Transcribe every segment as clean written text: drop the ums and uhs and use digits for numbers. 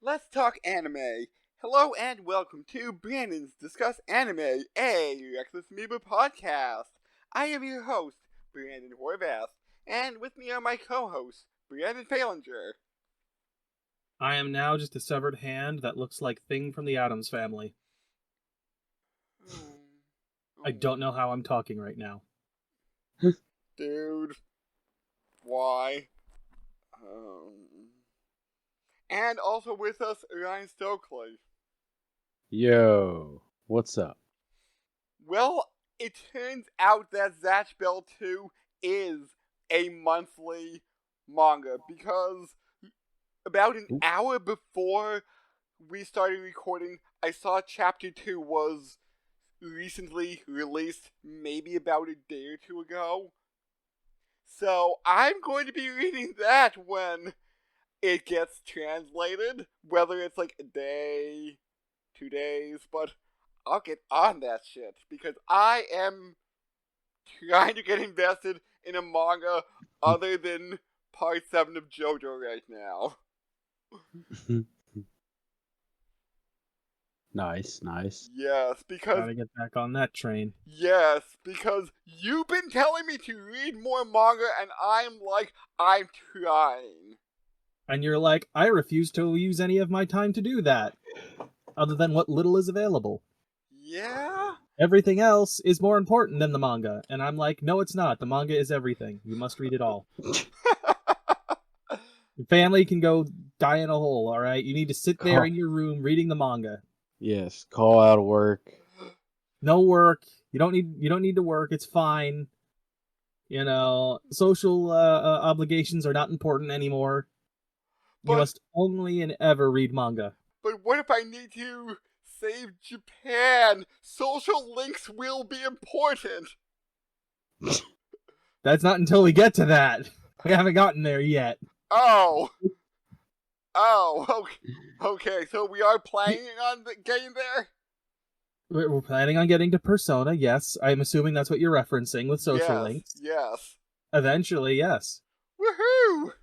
Let's talk anime. Hello and welcome to Brandon's Discuss Anime, a Reckless Amoeba podcast. I am your host, Brandon Horvath, and with me are my co-hosts, Brandon Palinger. I am now just a severed hand that looks like Thing from the Addams Family. I don't know how I'm talking right now. Dude. Why? And also with us, Ryan Stokely. Yo, what's up? Well, it turns out that Zatch Bell 2 is a monthly manga because about an hour before we started recording, I saw Chapter 2 was recently released, maybe about a day or two ago. So I'm going to be reading that when it gets translated, whether it's like a day, 2 days, but I'll get on that shit because I am trying to get invested in a manga other than Part 7 of JoJo right now. Nice. Yes, because... Gotta get back on that train. Yes, because you've been telling me to read more manga and I'm trying. And you're like, I refuse to use any of my time to do that, other than what little is available. Yeah? Everything else is more important than the manga. And I'm like, no, it's not. The manga is everything. You must read it all. Your family can go die in a hole, alright? You need to sit there in your room reading the manga. Yes, call out of work. No work. You don't need to work. It's fine. You know, social obligations are not important anymore. You must only and ever read manga. But what if I need to save Japan? Social links will be important. That's not until we get to that. We haven't gotten there yet. Oh, okay. So we are planning on getting there? We're planning on getting to Persona, yes. I'm assuming that's what you're referencing with social links. Yes. Eventually, yes. Woohoo!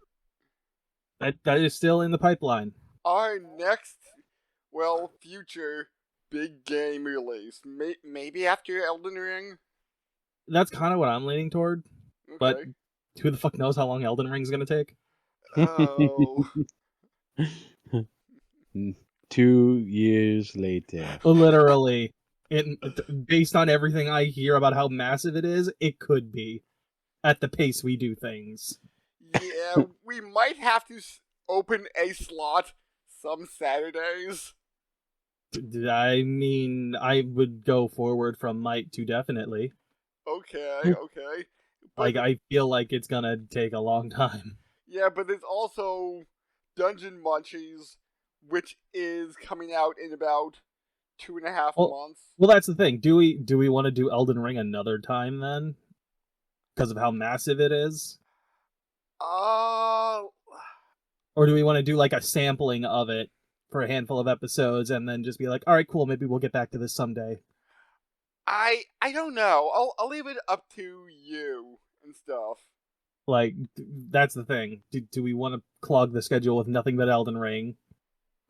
That is still in the pipeline. Our next, future big game release. Maybe after Elden Ring? That's kind of what I'm leaning toward. Okay. But who the fuck knows how long Elden Ring's gonna take? Oh. 2 years later. Literally. Based on everything I hear about how massive it is, it could be. At the pace we do things. Yeah, we might have to open a slot some Saturdays. I mean, I would go forward from might to definitely. Okay. But I feel like it's gonna take a long time. Yeah, but there's also Dungeon Munchies, which is coming out in about 2.5 months. Well, that's the thing. Do we want to do Elden Ring another time then? Because of how massive it is? Or do we want to do like a sampling of it for a handful of episodes and then just be like, all right, cool, maybe we'll get back to this someday? I don't know. I'll leave it up to you and stuff. Like, that's the thing. Do we want to clog the schedule with nothing but Elden Ring?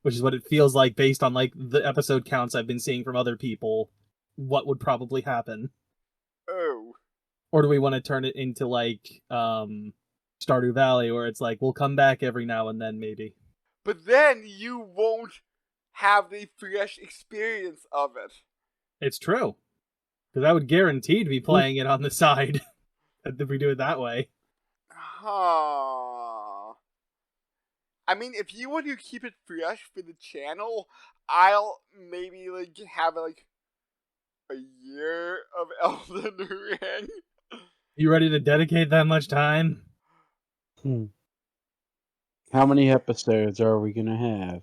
Which is what it feels like based on like the episode counts I've been seeing from other people. What would probably happen? Oh. Or do we want to turn it into like Stardew Valley, where it's like we'll come back every now and then, maybe. But then you won't have the fresh experience of it. It's true, because I would guarantee to be playing it on the side if we do it that way. Huh. I mean, if you want to keep it fresh for the channel, I'll maybe like have like a year of Elden Ring. You ready to dedicate that much time? How many episodes are we gonna have?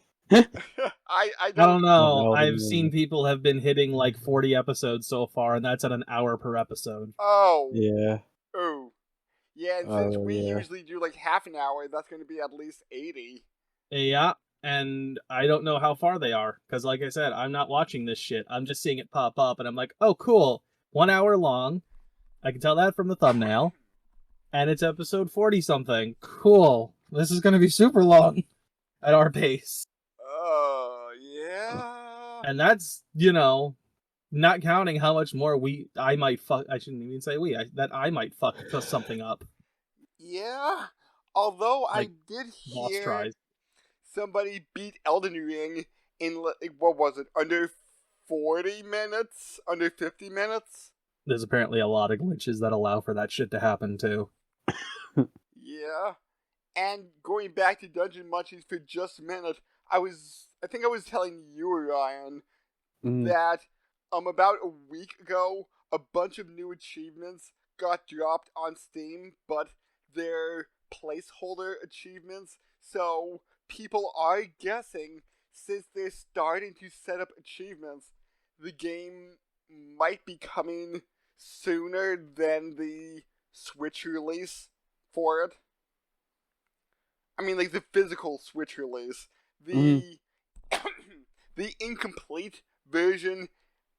I don't know. I've seen people have been hitting like 40 episodes so far, and that's at an hour per episode. Oh. Yeah. Oh. Yeah, and since we usually do like half an hour, that's going to be at least 80. Yeah, and I don't know how far they are, because like I said, I'm not watching this shit. I'm just seeing it pop up, and I'm like, oh, cool. 1 hour long. I can tell that from the thumbnail. And it's episode 40-something. Cool. This is going to be super long at our pace. And that's, not counting how much more I might fuck. I shouldn't even say that I might fuck something up. Yeah. Although I Like, did boss hear tries. somebody beat Elden Ring in, what was it, under 40 minutes? Under 50 minutes? There's apparently a lot of glitches that allow for that shit to happen too. Yeah. And going back to Dungeon Munchies for just a minute, I think I was telling you, Ryan, that about a week ago, a bunch of new achievements got dropped on Steam, but they're placeholder achievements, so people are guessing, since they're starting to set up achievements, the game might be coming sooner than the Switch release for it. I mean, like, the physical Switch release. The the incomplete version,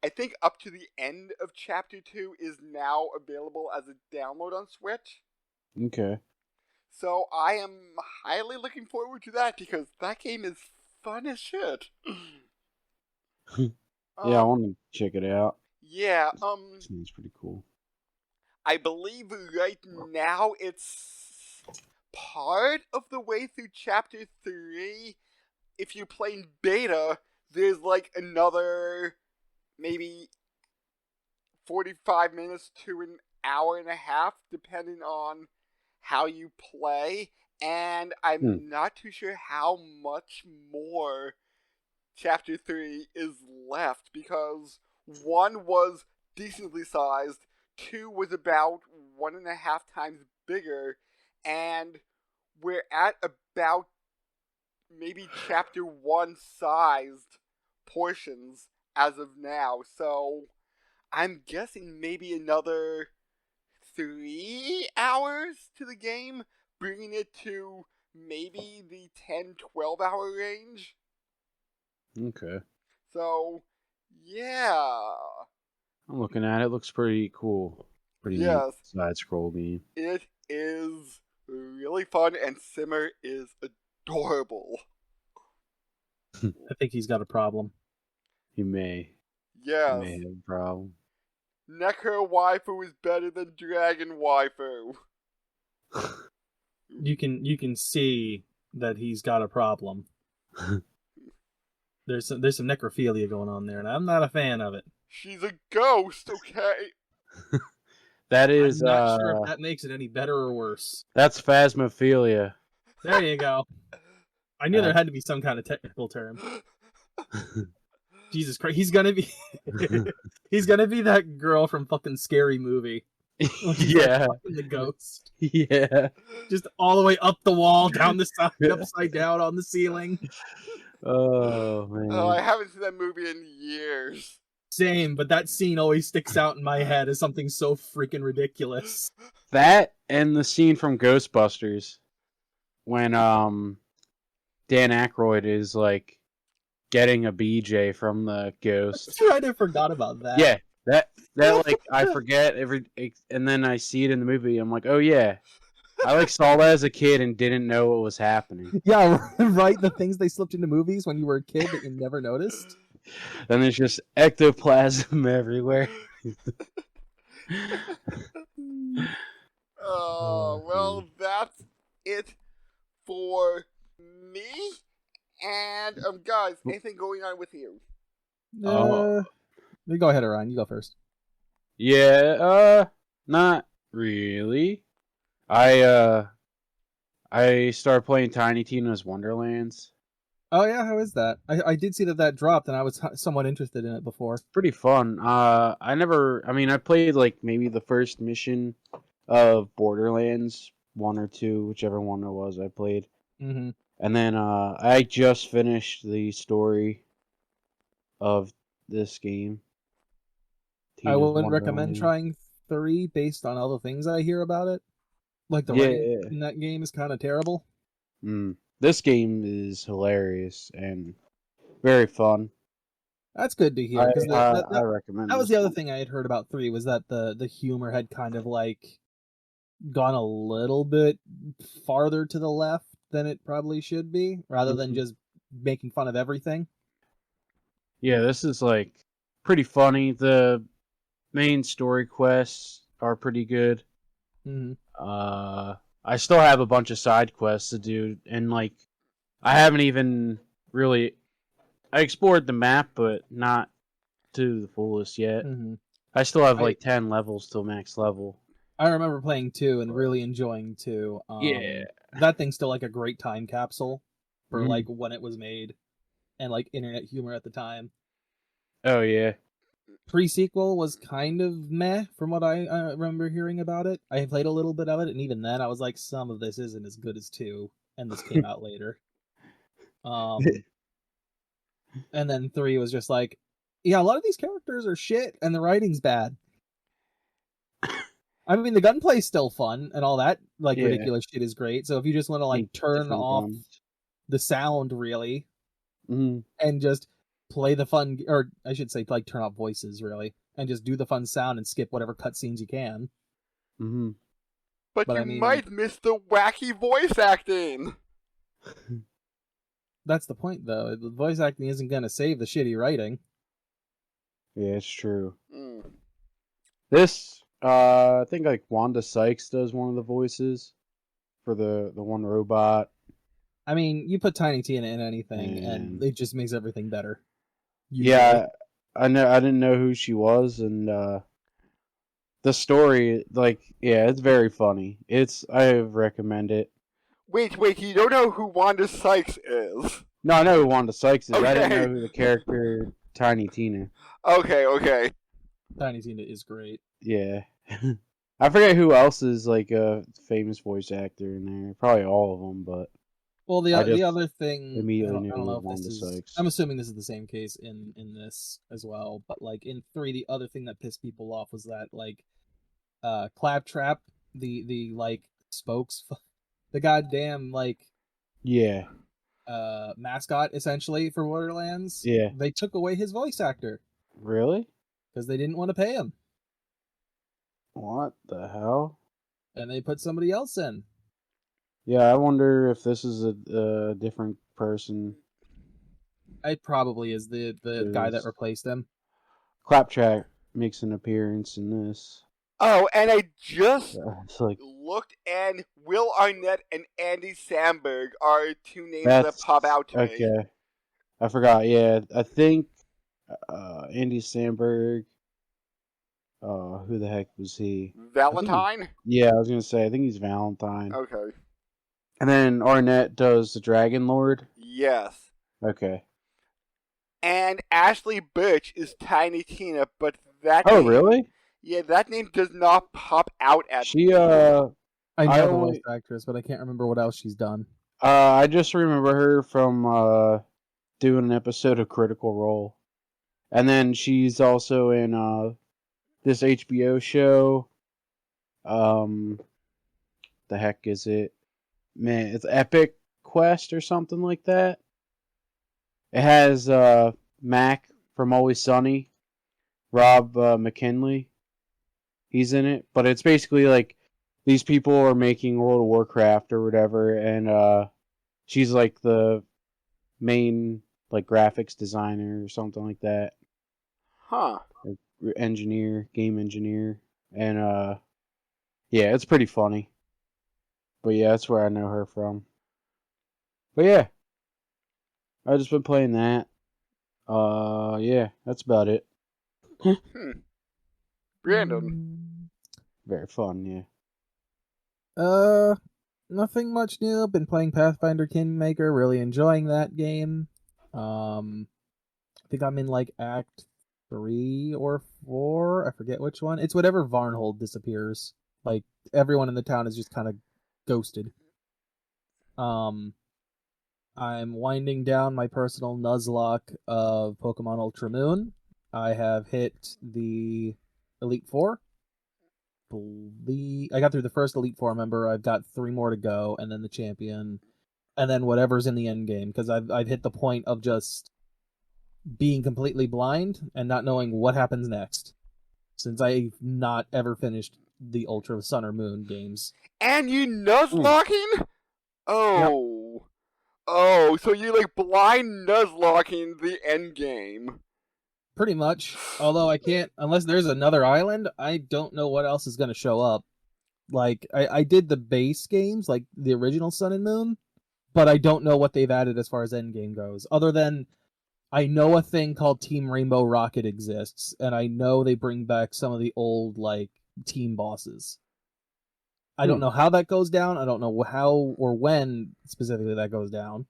I think up to the end of Chapter 2, is now available as a download on Switch. Okay. So I am highly looking forward to that, because that game is fun as shit. Yeah, I want to check it out. Yeah, Seems pretty cool. I believe right now it's part of the way through Chapter 3. If you're playing beta, there's like another maybe 45 minutes to an hour and a half, depending on how you play. And I'm not too sure how much more Chapter 3 is left, because 1 was decently sized, 2 was about 1.5 times bigger, and we're at about maybe Chapter 1 sized portions as of now, so I'm guessing maybe another 3 hours to the game, bringing it to maybe the 10-12 hour range. Okay. So, yeah. I'm looking at it. Looks pretty cool. Pretty neat side scroll game. It is really fun, and Simmer is adorable. I think he's got a problem. He may. Yes. He may have a problem. Necro waifu is better than Dragon waifu. You can see that he's got a problem. There's some necrophilia going on there, and I'm not a fan of it. She's a ghost, okay? That is. I'm not sure if that makes it any better or worse. That's phasmophilia. There you go. I knew there had to be some kind of technical term. Jesus Christ, he's gonna be that girl from fucking Scary Movie. Yeah, like the ghost. Yeah, just all the way up the wall, down the side, upside down on the ceiling. Oh man! Oh, I haven't seen that movie in years. Same, but that scene always sticks out in my head as something so freaking ridiculous. That and the scene from Ghostbusters when Dan Aykroyd is like getting a BJ from the ghost. That's right, I forgot about that. Yeah, that like I forget and then I see it in the movie. I'm like, oh yeah, I like saw that as a kid and didn't know what was happening. Yeah, right. The things they slipped into movies when you were a kid that you never noticed. Then there's just ectoplasm everywhere. Well, that's it for me. And guys, anything going on with you? You go ahead, Orion. You go first. Yeah, not really. I started playing Tiny Tina's Wonderlands. Oh yeah, how is that? I did see that dropped, and I was somewhat interested in it before. Pretty fun. I played like maybe the first mission of Borderlands 1 or 2, whichever one it was I played. Mm-hmm. And then I just finished the story of this game. I would recommend trying 3 based on all the things I hear about it. Like the writing in that game is kind of terrible. This game is hilarious and very fun. That's good to hear. I recommend. That was the other thing I had heard about 3 was that the humor had kind of like gone a little bit farther to the left than it probably should be, rather than just making fun of everything. Yeah, this is like pretty funny. The main story quests are pretty good. Mm-hmm. I still have a bunch of side quests to do, and like I haven't even really I explored the map, but not to the fullest yet. Mm-hmm. I still have I like 10 levels till max level. I remember playing 2 and really enjoying 2. Yeah. That thing's still like a great time capsule for Mhm. like when it was made and like internet humor at the time. Oh yeah. Pre-sequel was kind of meh from what I remember hearing about it. I played a little bit of it, and even then I was like, some of this isn't as good as 2, and this came out later. And then 3 was just like, yeah, a lot of these characters are shit, and the writing's bad. I mean, the gunplay's still fun and all that, like, Yeah. ridiculous shit is great. So if you just want to, like, Like turn different off guns. the sound, really, Mhm. and just play the fun, or I should say, like, turn off voices, really, and just do the fun sound and skip whatever cutscenes you can. Mhm. But But you I mean, might miss the wacky voice acting. that's the point, though. The voice acting isn't going to save the shitty writing. Yeah, it's true. Mm. This I think like Wanda Sykes does one of the voices for the one robot. I mean, you put Tiny Tina in anything, and And it just makes everything better. Usually. yeah, I didn't know who she was, and the story, like, yeah, it's very funny. I recommend it. Wait, you don't know who Wanda Sykes is? No, I know who Wanda Sykes is. I didn't know Okay. who the character Tiny Tina. Okay. Tiny Tina is great. Yeah. I forget who else is like a famous voice actor in there. Probably all of them, but Well, I the just other thing, immediately I knew don't it know was if this Wanda is. Sykes. I'm assuming this is the same case in this as well. But like in 3, the other thing that pissed people off was that like, Claptrap, the like spokes, the goddamn like Yeah. mascot essentially for Borderlands. Yeah. They took away his voice actor Really? because they didn't want to pay him, What the hell? and they put somebody else in. Yeah, I wonder if this is a different person. It probably is the guy that Because replaced him. Claptrap makes an appearance in this. Oh, and I just It's like looked, and Will Arnett and Andy Samberg are 2 names that that's pop out to me. okay. I forgot. Yeah, I think Andy Samberg. Who the heck was he? Valentine? Yeah, I was gonna say. I think he's Valentine. Okay. And then Arnett does the Dragon Lord. Yes. Okay. And Ashley Birch is Tiny Tina, but that Oh, name, really? yeah, that name does not pop out at She me. I I know the only- voice actress, but I can't remember what else she's done. I just remember her from doing an episode of Critical Role, and then she's also in this HBO show. The heck is it? Man, it's Epic Quest or something like that. It has Mac from Always Sunny, Rob McKinley. He's in it, but it's basically like these people are making World of Warcraft or whatever, and she's like the main like graphics designer or something like that, Huh. engineer, game engineer, and yeah, it's pretty funny. But yeah, that's where I know her from. But yeah, I just been playing that. Yeah, that's about it. Brandon. Mm, Very fun, yeah. Nothing much new. Been playing Pathfinder Kingmaker, really enjoying that game. I think I'm in like Act 3 or 4. I forget which one. It's whatever Varnhold disappears. Like everyone in the town is just kind of ghosted. I'm winding down my personal Nuzlocke of Pokemon Ultra Moon. I have hit the Elite Four. I got through the first Elite Four member. I've got 3 more to go, and then the champion, and then whatever's in the end game. Because I've hit the point of just being completely blind and not knowing what happens next. Since I've not ever finished the Ultra Sun or Moon games. And you Nuzlocking? Oh. Oh, so you're like blind nuzlocking the end game. Pretty much. Although I can't, unless there's another island, I don't know what else is going to show up. Like, I did the base games, like the original Sun and Moon, but I don't know what they've added as far as endgame goes. Other than, I know a thing called Team Rainbow Rocket exists, and I know they bring back some of the old, like, team bosses. I don't know how that goes down. I don't know how or when specifically that goes down.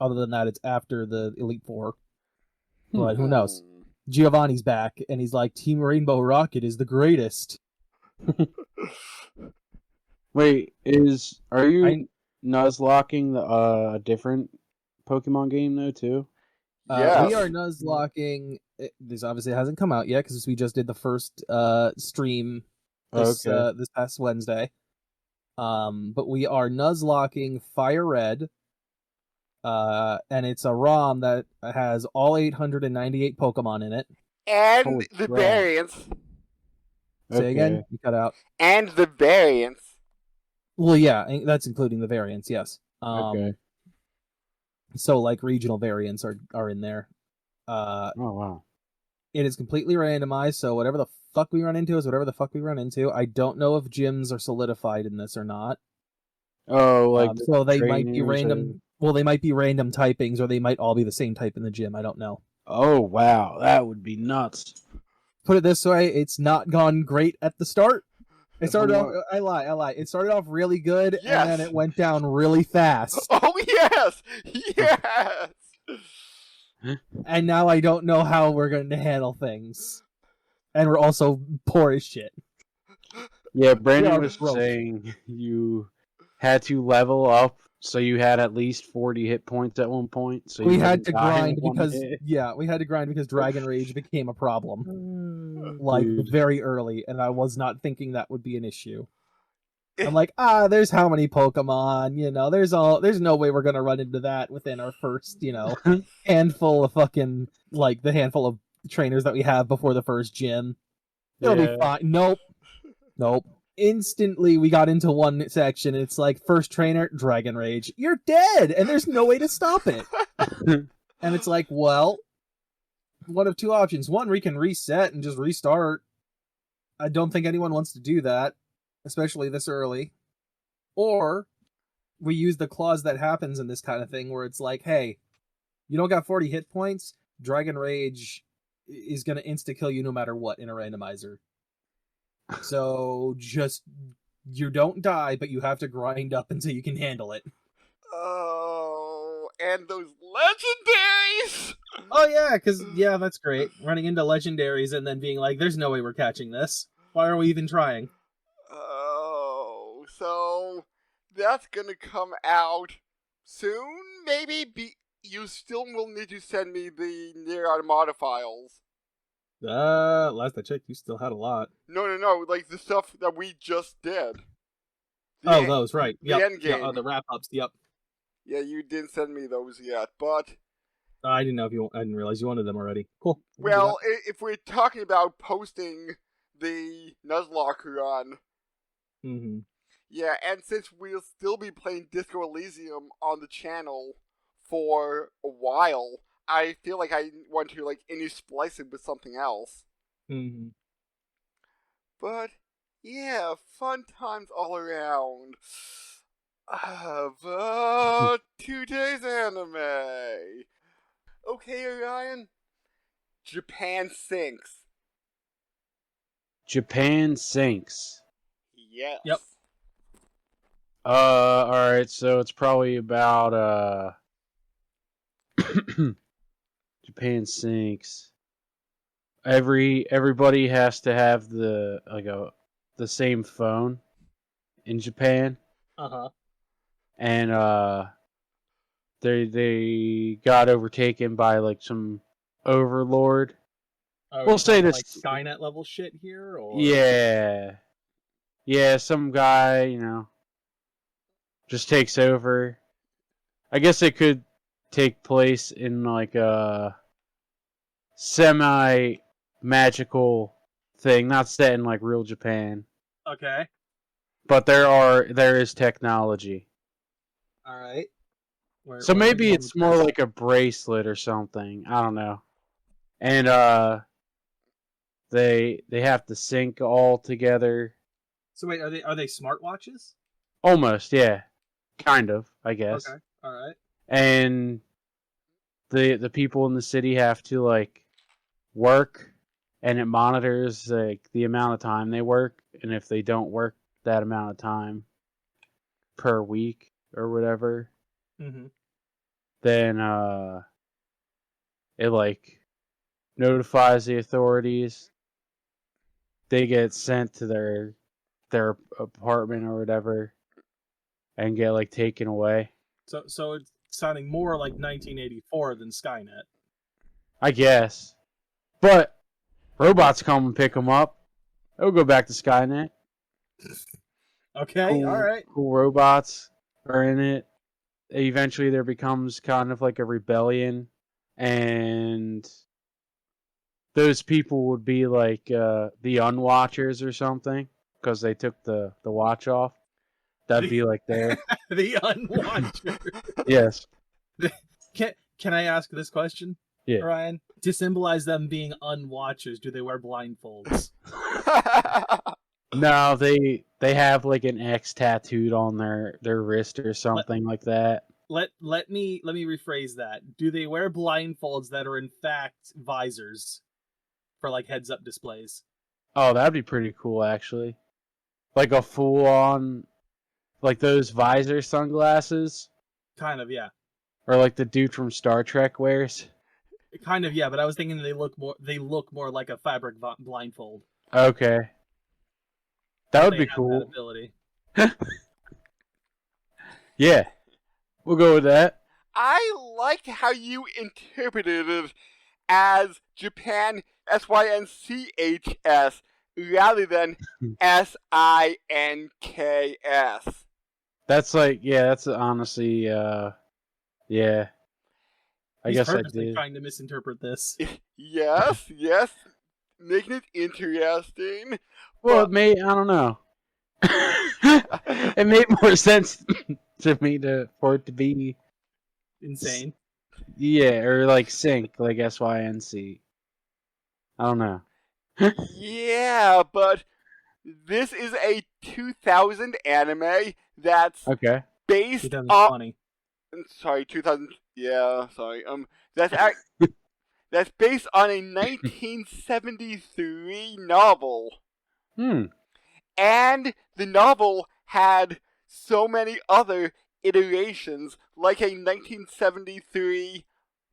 Other than that, it's after the Elite Four. But who knows? Giovanni's back, and he's like, Team Rainbow Rocket is the greatest. Wait, are you nuzlocking a different Pokemon game though too? Yes. We are nuzlocking. This obviously hasn't come out yet because we just did the first stream this past Wednesday. But we are nuzlocking Fire Red. And it's a ROM that has all 898 Pokemon in it. And Holy the crap. variants. Say again? You cut out. And the variants. Well, yeah, that's including the variants, yes. Okay. So, like, regional variants are in there. Oh, wow. It is completely randomized, so whatever the fuck we run into is whatever the fuck we run into. I don't know if gyms are solidified in this or not. Oh, like so they might be random. Well, they might be random typings, or they might all be the same type in the gym. I don't know. Oh, wow. That would be nuts. Put it this way, it's not gone great at the start. It started off, I lie. It started off really good, and then it went down really fast. Oh, yes! Yes! And now I don't know how we're going to handle things. And we're also poor as shit. Yeah, Brandon was saying you had to level up, so you had at least 40 hit points at one point. So we had to grind because Dragon Rage became a problem. Like, very early, and I was not thinking that would be an issue. I'm like, there's how many Pokemon, there's no way we're gonna run into that within our first, handful of fucking, like, the handful of trainers that we have before the first gym. It'll be fine. Nope. Instantly, we got into one section, and it's like, first trainer, Dragon Rage. You're dead, and there's no way to stop it. And it's like, well, one of two options. One, we can reset and just restart. I don't think anyone wants to do that, especially this early. Or we use the clause that happens in this kind of thing where it's like, hey, you don't got 40 hit points, Dragon Rage is going to insta-kill you no matter what in a randomizer. So just, you don't die, but you have to grind up until you can handle it. Oh, and those legendaries! Oh yeah, because, that's great. Running into legendaries and then being like, there's no way we're catching this. Why are we even trying? Oh, so that's gonna come out soon, maybe? You still will need to send me the Nier Automata files. Last I checked, you still had a lot. No, like the stuff that we just did. Those, right. The end game. Yeah, the wrap-ups, yep. Yeah, you didn't send me those yet, but... I didn't realize you wanted them already. Cool. Well, if we're talking about posting the Nuzlocke run... Mm-hmm. Yeah, and since we'll still be playing Disco Elysium on the channel for a while, I feel like I want to, like, intersplice it with something else. Mm-hmm. But, yeah, fun times all around. But today's anime. Okay, Orion. Japan sinks. Japan sinks. Yes. Yep. Alright, so it's probably about, Japan sinks. Everybody has to have the same phone in Japan. Uh-huh. And they got overtaken by like some overlord. We'll say this, like Skynet level shit here, or yeah, some guy, just takes over. I guess it could take place in like a semi-magical thing, not set in like real Japan. Okay. But there is technology. All right. So where maybe everyone it's more like a bracelet or something. I don't know. And they have to sync all together. So wait, are they smartwatches? Almost, yeah. Kind of, I guess. Okay, all right. And the people in the city have to like work, and it monitors like the amount of time they work, and if they don't work that amount of time per week or whatever, Mm-hmm. then it like notifies the authorities. They get sent to their apartment or whatever and get like taken away. So it's sounding more like 1984 than Skynet. I guess. But robots come and pick them up. They'll go back to Skynet. Okay, all right. Cool robots are in it. Eventually there becomes kind of like a rebellion, and those people would be like the unwatchers or something because they took the watch off. That'd be like there. The Unwatcher. Yes. Can I ask this question, Yeah. Ryan? To symbolize them being unwatchers, do they wear blindfolds? No, they have like an X tattooed on their wrist or something like that. Let me rephrase that. Do they wear blindfolds that are in fact visors for like heads up displays? Oh, that'd be pretty cool actually. Like a full on, like those visor sunglasses, Kind of, yeah. or like the dude from Star Trek wears. Kind of, yeah. But I was thinking they look more like a fabric blindfold. Okay, that would They be have cool. That ability. Yeah, we'll go with that. I liked how you interpreted it as Japan SYNCHS rather than SINKS. That's like, yeah, that's honestly, yeah. I He's guess I purposely did. trying to misinterpret this. Yes, making it interesting. Well, it made, I don't know. It made more sense to me for it to be Insane. yeah, or like sync, like SYNC. I don't know. Yeah, but this is a 2000 anime that's Okay. based on 2020. sorry, 2000. Yeah, sorry. That's based on a 1973 novel, and the novel had so many other iterations, like a 1973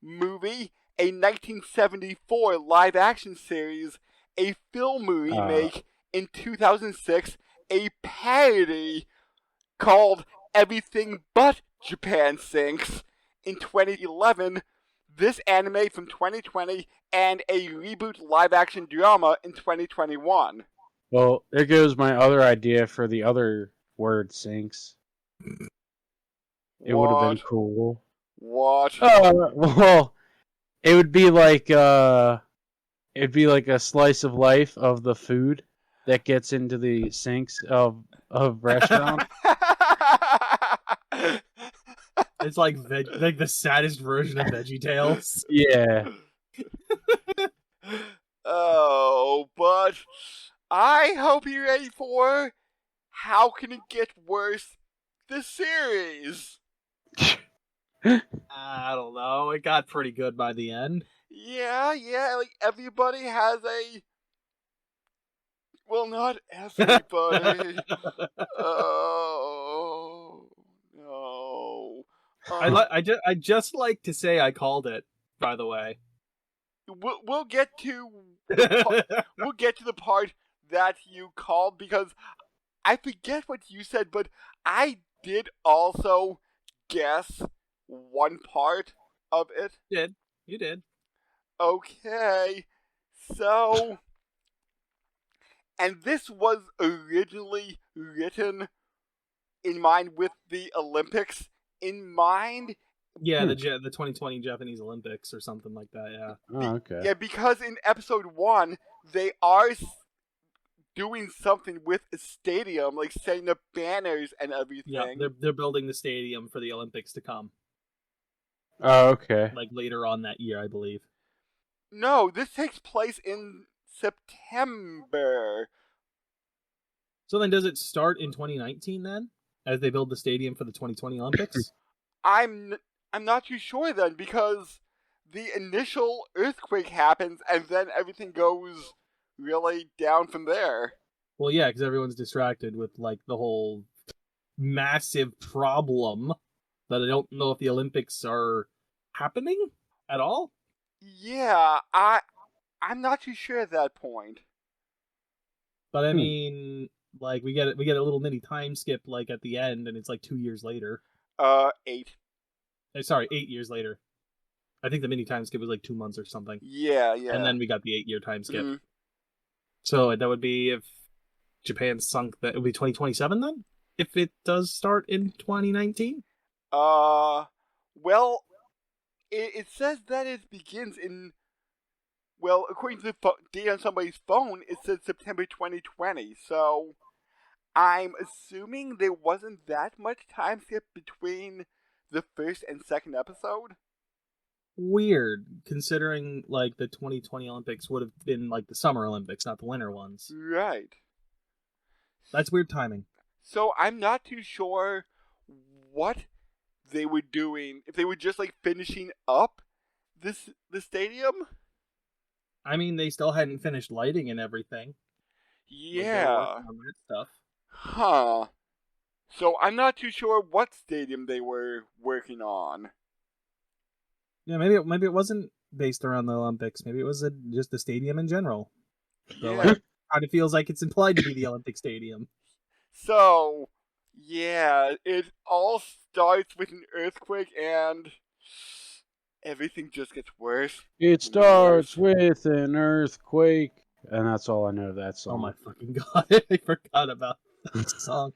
movie, a 1974 live-action series, a film remake in 2006, a parody called Everything But Japan Sinks in 2011, this anime from 2020, and a reboot live-action drama in 2021. Well, there goes my other idea for the other word sinks. It would have been cool. What? Well, it would be like it'd be like a slice of life of the food that gets into the sinks of restaurants. It's like the saddest version of VeggieTales. Yeah. Oh, but I hope you're ready for How Can It Get Worse? The series. I don't know. It got pretty good by the end. Yeah, like everybody has a. Well, not everybody. Oh no. I just like to say I called it. By the way, we'll get to the part that you called, because I forget what you said, but I did also guess one part of it. You did. Okay, so, and this was originally written in mind with the Olympics in mind. Yeah, the 2020 Japanese Olympics or something like that. Yeah. Oh, okay. Yeah, because in episode 1 they are doing something with a stadium, like setting up banners and everything. Yeah, they're building the stadium for the Olympics to come. Oh, okay. like later on that year, I believe. No, this takes place in September. So then, does it start in 2019 then, as they build the stadium for the 2020 Olympics? I'm not too sure then, because the initial earthquake happens and then everything goes really down from there. Well, yeah, because everyone's distracted with like the whole massive problem that I don't know if the Olympics are happening at all. Yeah, I'm not too sure at that point. But I mean, like we get a little mini time skip like at the end, and it's like 2 years later. 8. Sorry, 8 years later. I think the mini time skip was like 2 months or something. Yeah. And then we got the 8-year time skip. Mhm. So that would be if Japan sunk, that it would be 2027 then? If it does start in 2019? Well, it says that it begins in, well, according to the date on somebody's phone, it says September 2020, so I'm assuming there wasn't that much time skip between the first and second episode. Weird, considering like the 2020 Olympics would have been like the Summer Olympics, not the winter ones. Right. That's weird timing. So I'm not too sure what they were doing, if they were just like finishing up the stadium. I mean, they still hadn't finished lighting and everything. Like, they were Yeah. working on that stuff. Huh. So I'm not too sure what stadium they were working on. Yeah, maybe it wasn't based around the Olympics. Maybe it was just the stadium in general. So, Yeah. like, kind of feels like it's implied to be the Olympic Stadium. So, yeah, it all starts with an earthquake and everything just gets worse. It starts with an earthquake, and that's all I know of that song. Oh my fucking god! I forgot about that song.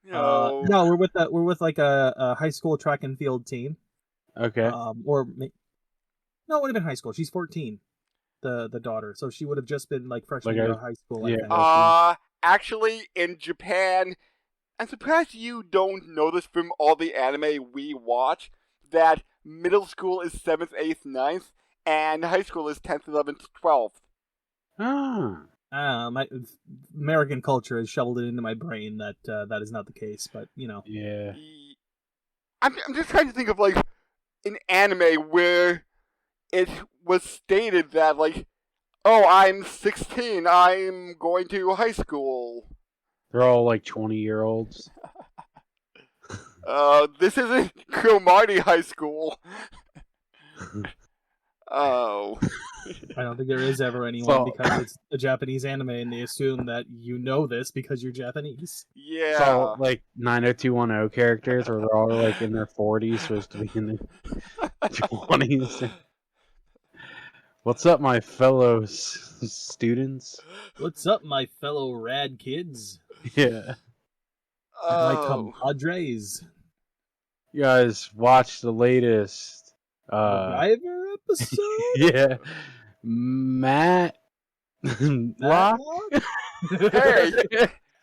No. No, we're with like a high school track and field team. Okay. No, it would have been high school. She's 14, the daughter, so she would have just been like freshman year of high school. yeah. I think. Actually, in Japan, I'm surprised you don't know this from all the anime we watch, that middle school is 7th, 8th, 9th, and high school is 10th, 11th, 12th. My American culture has shoveled it into my brain that that is not the case, but you know. Yeah. I'm just trying to think of like an anime where it was stated that like, oh, I'm 16, I'm going to high school. They're all like 20-year-olds. This isn't Cromartie High School. Oh. I don't think there is ever anyone because it's a Japanese anime and they assume that you know this because you're Japanese. Yeah. So like 90210 characters, or they're all like in their 40s, supposed to be in their 20s. What's up, my fellow students? What's up, my fellow rad kids? Yeah. My compadres. You guys watch the latest Driver episode? yeah. Matt Lock? Hey,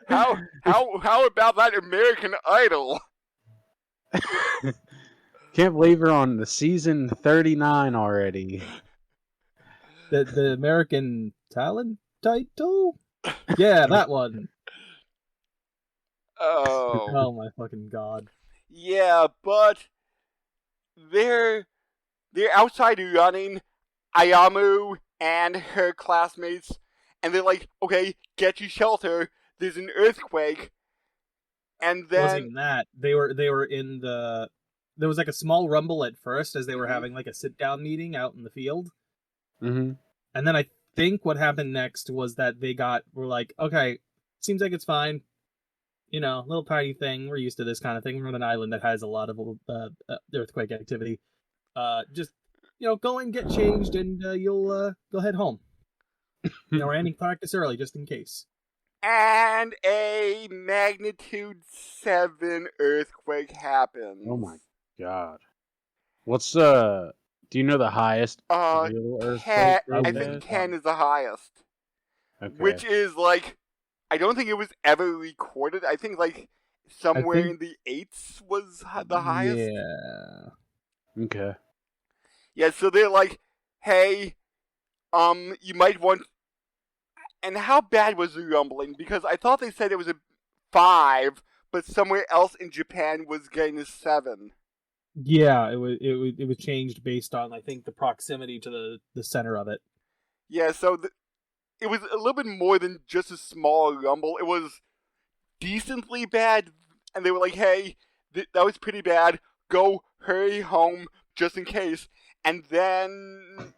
how about that American Idol? Can't believe we're on the season 39 already. The American Talent title? Yeah, that one. Oh. Oh my fucking god. Yeah, but they're outside running Ayamu and her classmates, and they're like, okay, get to shelter, there's an earthquake. And then It wasn't even that. They were in the, there was like a small rumble at first as they were having like a sit down meeting out in the field. Mm-hmm. And then I think what happened next was that were like, okay, seems like it's fine. You know, little tiny thing. We're used to this kind of thing. We're on an island that has a lot of earthquake activity. Just, you know, go and get changed and you'll head home. You know, we're ending practice early just in case. And a magnitude 7 earthquake happens. Oh my god. What's do you know the highest real earthquake? I think 10 is the highest. Okay. Which is like, I don't think it was ever recorded. I think like somewhere think- in the 8s was the highest. Yeah. Okay. Yeah, so they're like, hey, you might want. And how bad was the rumbling? Because I thought they said it was a 5, but somewhere else in Japan was getting a 7. Yeah, it was changed based on, I think, the proximity to the center of it. Yeah, so it was a little bit more than just a small rumble. It was decently bad, and they were like, hey, that was pretty bad. Go hurry home just in case. And then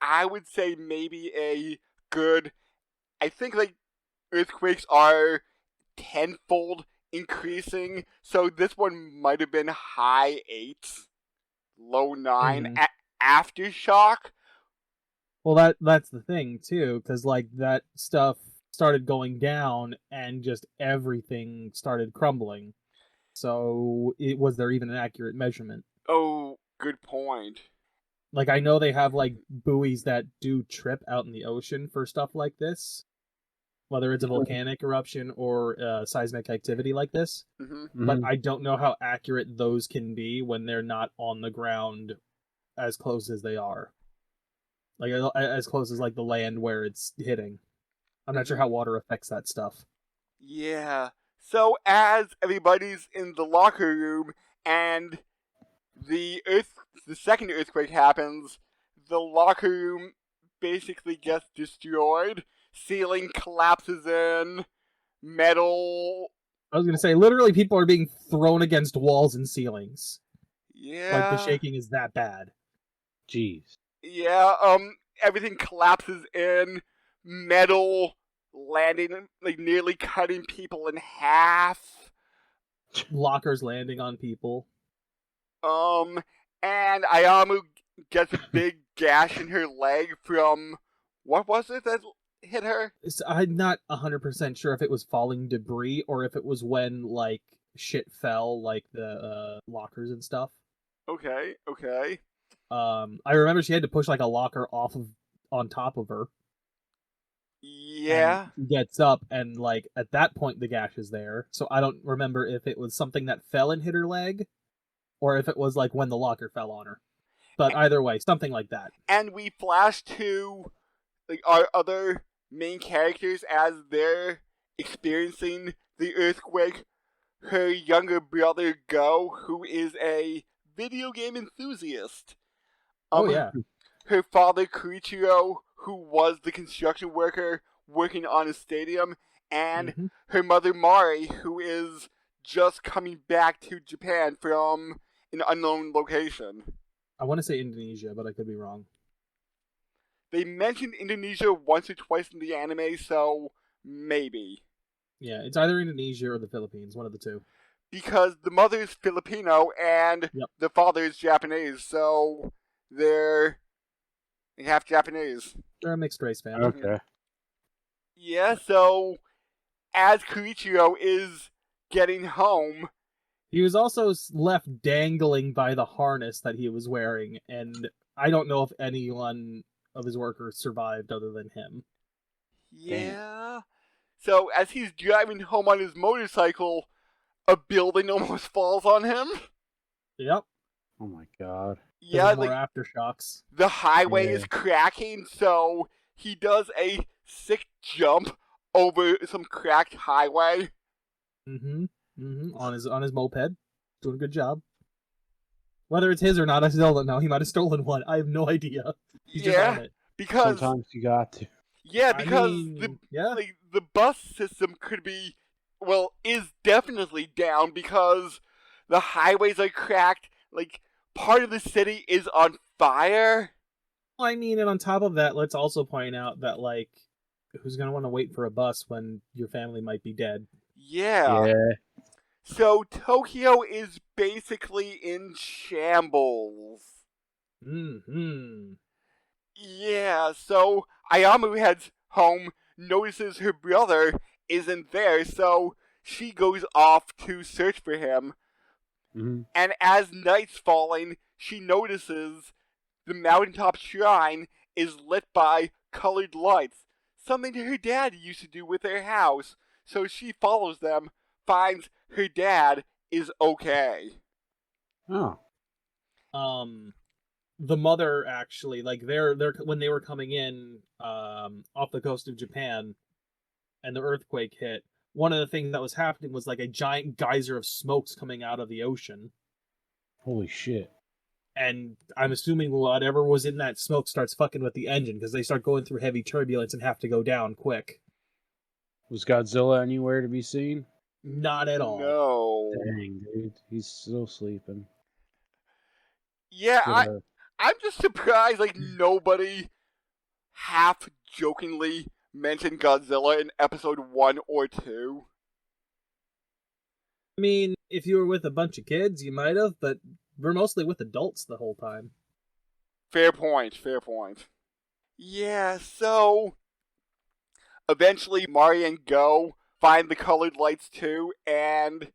I would say maybe a good. I think like earthquakes are tenfold increasing, so this one might have been high 8s, low 9. Aftershock. Well, that's the thing too, because like that stuff started going down, and just everything started crumbling. So, was there even an accurate measurement? Oh, good point. Like, I know they have like buoys that do trip out in the ocean for stuff like this, whether it's a volcanic eruption or seismic activity like this. Mm-hmm. But I don't know how accurate those can be when they're not on the ground as close as they are. Like, as close as like the land where it's hitting. I'm not sure how water affects that stuff. Yeah. So as everybody's in the locker room and the second earthquake happens, the locker room basically gets destroyed. Ceiling collapses in. Metal. I was gonna say, literally, people are being thrown against walls and ceilings. Yeah. Like, the shaking is that bad. Jeez. Yeah. Everything collapses in. Metal landing, like nearly cutting people in half. Lockers landing on people. And Ayamu gets a big gash in her leg from, what was it that hit her? I'm not 100% sure if it was falling debris or if it was when, like, shit fell, like the lockers and stuff. Okay. I remember she had to push, like, a locker on top of her. Yeah. And she gets up, and, like, at that point the gash is there. So I don't remember if it was something that fell and hit her leg, or if it was, like, when the locker fell on her. But either way, something like that. And we flash to like our other main characters as they're experiencing the earthquake. Her younger brother Go, who is a video game enthusiast. Oh yeah. Her father Koichiro, who was the construction worker working on a stadium, and her mother Mari, who is just coming back to Japan from an unknown location. I want to say Indonesia, but I could be wrong. They mentioned Indonesia once or twice in the anime, so maybe. Yeah, it's either Indonesia or the Philippines, one of the two. Because the mother is Filipino and the father is Japanese, so they're half Japanese. They're a mixed race family. Okay. Yeah, so as Koichiro is getting home, he was also left dangling by the harness that he was wearing, and I don't know if anyone of his workers survived other than him. Yeah. So as he's driving home on his motorcycle, a building almost falls on him. Yep. Oh my god. Yeah, more aftershocks. The highway is cracking, so he does a sick jump over some cracked highway. On his moped. Doing a good job. Whether it's his or not, I still don't know. He might have stolen one. I have no idea. He's just on it. Because sometimes you got to. Yeah, because the bus system could be, is definitely down because the highways are cracked. Like, part of the city is on fire. I mean, and on top of that, let's also point out that, like, who's going to want to wait for a bus when your family might be dead? Yeah. So Tokyo is basically in shambles. Yeah, so Ayamu heads home, notices her brother isn't there, so she goes off to search for him. And as night's falling, she notices the mountaintop shrine is lit by colored lights, something her dad used to do with their house. So she follows them, finds her dad is okay. Oh. The mother actually, like they're when they were coming in off the coast of Japan and the earthquake hit, one of the things that was happening was like a giant geyser of smokes coming out of the ocean. Holy shit. And I'm assuming whatever was in that smoke starts fucking with the engine because they start going through heavy turbulence and have to go down quick. Was Godzilla anywhere to be seen? Not at all. No. Dang, dude. He's still sleeping. Yeah, Good. I'm just surprised, like, nobody half-jokingly mentioned Godzilla in episode 1 or 2. I mean, if you were with a bunch of kids, you might have, but we're mostly with adults the whole time. Fair point. Yeah, so eventually Mari and Go find the colored lights too, and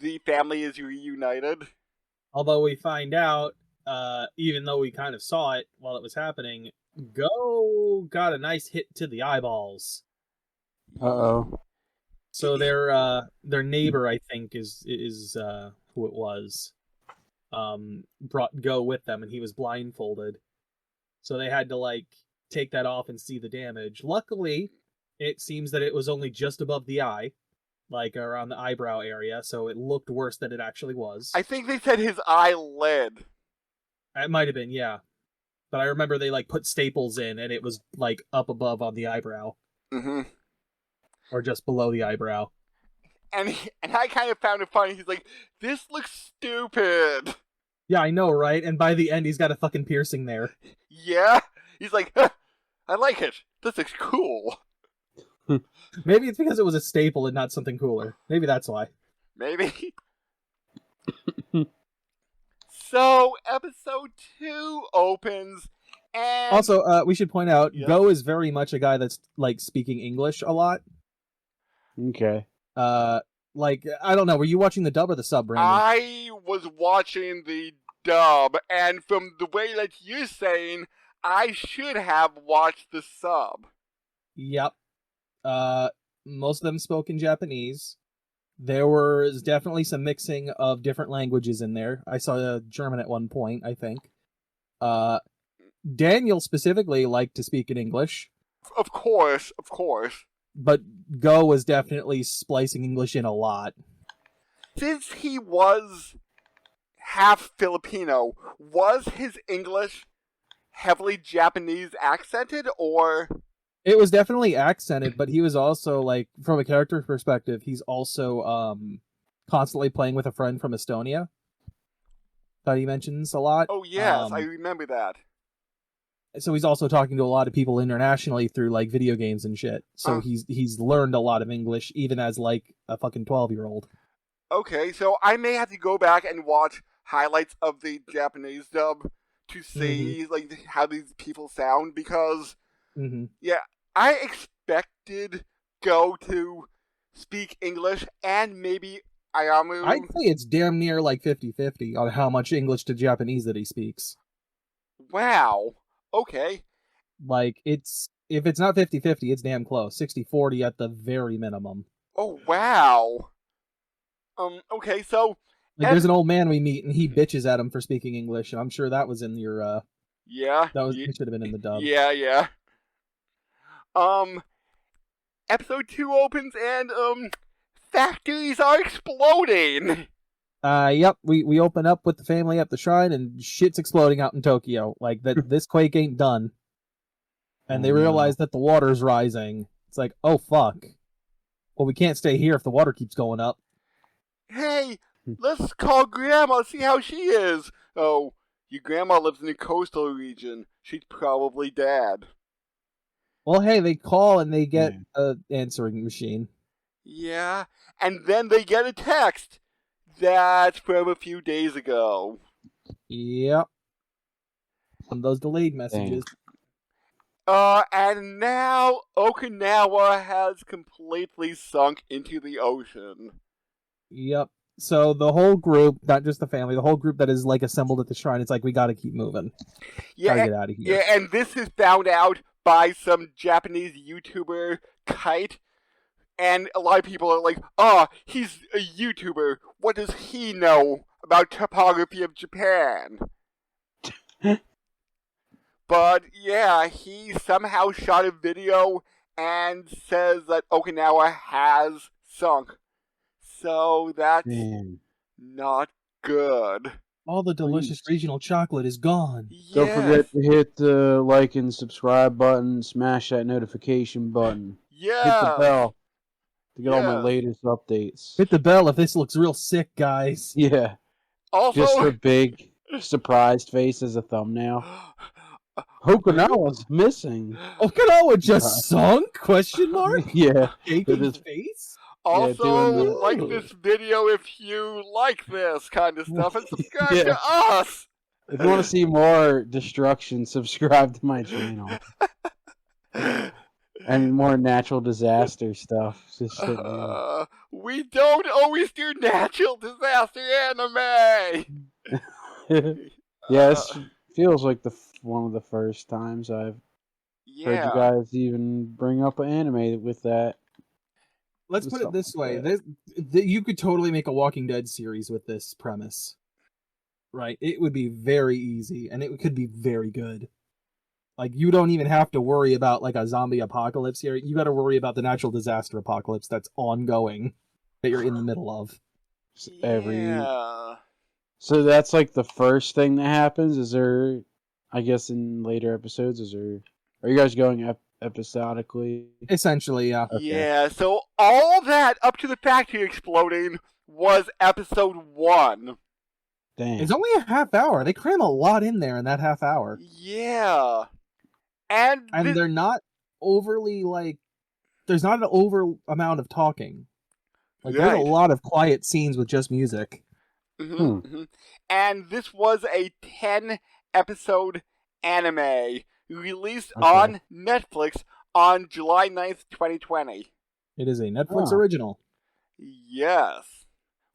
the family is reunited. Although we find out, even though we kind of saw it while it was happening, Go got a nice hit to the eyeballs. Uh-oh. So their neighbor, I think, is who it was. Brought Go with them, and he was blindfolded. So they had to like take that off and see the damage. Luckily, it seems that it was only just above the eye, like around the eyebrow area, so it looked worse than it actually was. I think they said his eyelid. It might have been, yeah. But I remember they like put staples in, and it was like up above on the eyebrow. Mm-hmm. Or just below the eyebrow. And I kind of found it funny. He's like, "This looks stupid." Yeah, I know, right? And by the end, he's got a fucking piercing there. Yeah? He's like, huh, I like it. This looks cool. Maybe it's because it was a staple and not something cooler. Maybe that's why. Maybe. So, episode 2 opens, and... Also, we should point out, Yeah. Go is very much a guy that's, like, speaking English a lot. Okay. Like, I don't know, were you watching the dub or the sub, Brandon? I was watching the dub, and from the way that you're saying, I should have watched the sub. Yep. Most of them spoke in Japanese. There was definitely some mixing of different languages in there. I saw German at one point, I think. Daniel specifically liked to speak in English. Of course. But Go was definitely splicing English in a lot. Since he was half Filipino, was his English heavily Japanese accented, or... It was definitely accented, but he was also, like, from a character perspective, he's also constantly playing with a friend from Estonia that he mentions a lot. Oh, yes, I remember that. So he's also talking to a lot of people internationally through, like, video games and shit. So he's learned a lot of English, even as, like, a fucking 12-year-old. Okay, so I may have to go back and watch highlights of the Japanese dub to see, like, how these people sound, because... Yeah, I expected Go to speak English and maybe Ayamu. I'd say it's damn near like 50-50 on how much English to Japanese that he speaks. Wow. Okay. Like, if it's not 50-50, it's damn close. 60-40 at the very minimum. Oh, wow. Okay, so... Like, there's an old man we meet, and he bitches at him for speaking English, and I'm sure that was in your, Yeah. It should have been in the dub. Yeah. Episode 2 opens and, factories are exploding! Yep, we open up with the family at the shrine, and shit's exploding out in Tokyo. Like, this quake ain't done. And they realize that the water's rising. It's like, oh fuck. Well, we can't stay here if the water keeps going up. Hey, let's call Grandma, see how she is! Oh, your grandma lives in the coastal region. She's probably dead. Well, hey, they call and they get an answering machine. Yeah, and then they get a text that's from a few days ago. Yep. One of those delayed messages. And now Okinawa has completely sunk into the ocean. Yep. So the whole group, not just the family, the whole group that is like assembled at the shrine, it's like, we gotta keep moving. Yeah, Gotta get out of here. Yeah, and this is found out by some Japanese YouTuber, Kite, And a lot of people are like, "Ah, he's a YouTuber. What does he know about topography of Japan?" But yeah, he somehow shot a video and says that Okinawa has sunk. So that's Damn. not good. All the delicious regional chocolate is gone. Don't Yes. forget to hit the like and subscribe button, smash that notification button. Yes. Hit the bell to get all my Yes. latest updates. Hit the bell if this looks real sick, guys. Yeah. Also, Just her big surprised face as a thumbnail. Okinawa's missing. Okinawa just sunk? Question mark? Yeah. Shaking It is- face? also doing the- like this video if you like this kind of stuff, and subscribe Yeah. to us. If you want to see more destruction, subscribe to my channel. And more natural disaster stuff. Just hit me up. We don't always do natural disaster anime. Yes, feels like one of the first times I've heard you Yeah. guys even bring up an anime with that. Let's Or put it something this way. like You could totally make a Walking Dead series with this premise. Right? It would be very easy, and it could be very good. Like, you don't even have to worry about, like, a zombie apocalypse here. You gotta worry about the natural disaster apocalypse that's ongoing, that you're in the middle of. Yeah. So that's like the first thing that happens. Is there, I guess, in later episodes, are you guys going episodically? Essentially, yeah. Okay. Yeah, so all that up to the factory exploding was episode 1. Damn. It's only a half hour. They cram a lot in there in that half hour. Yeah. And They're not overly, like, there's not an over amount of talking. Like, there's a lot of quiet scenes with just music. And this was a 10-episode anime released on Netflix on July 9th, 2020. It is a Netflix original. Yes.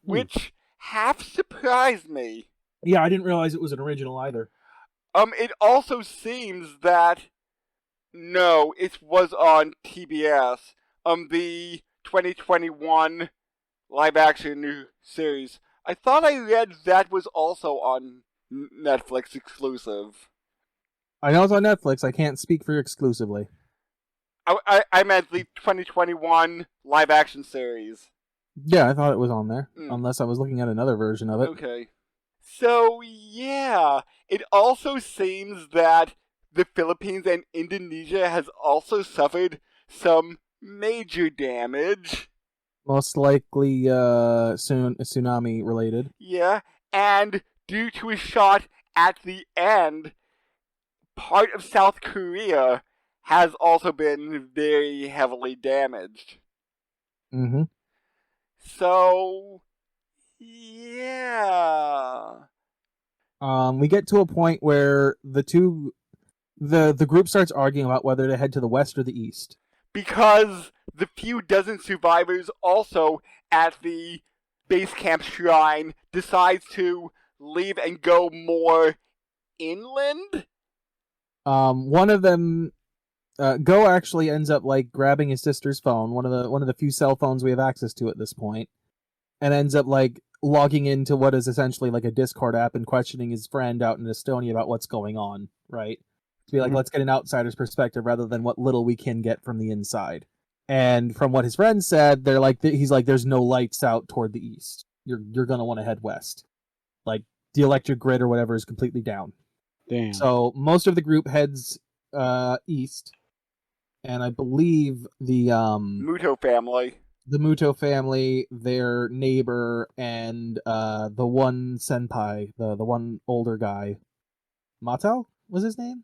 Which half surprised me. Yeah, I didn't realize it was an original either. It also seems that no, it was on TBS. The 2021 live-action series. I thought I read that was also on Netflix exclusive. I know it's on Netflix. I can't speak for you exclusively. I meant the 2021 live-action series. Yeah, I thought it was on there. Unless I was looking at another version of it. Okay. So, yeah. It also seems that the Philippines and Indonesia has also suffered some major damage. Most likely tsunami related. Yeah, and due to a shot at the end, part of South Korea has also been very heavily damaged. Mm-hmm. So, yeah. We get to a point where the group starts arguing about whether to head to the west or the east. Because the few dozen survivors also at the base camp shrine decides to leave and go more inland. One of them, Go actually ends up like grabbing his sister's phone, one of the few cell phones we have access to at this point, and ends up like logging into what is essentially like a Discord app and questioning his friend out in Estonia about what's going on, right? To be like, let's get an outsider's perspective rather than what little we can get from the inside. And from what his friend said, they're like, he's like, there's no lights out toward the east. You're gonna want to head west. Like the electric grid or whatever is completely down. Damn. So most of the group heads east, and I believe the Muto family, their neighbor, and the one senpai, the one older guy, Mato was his name.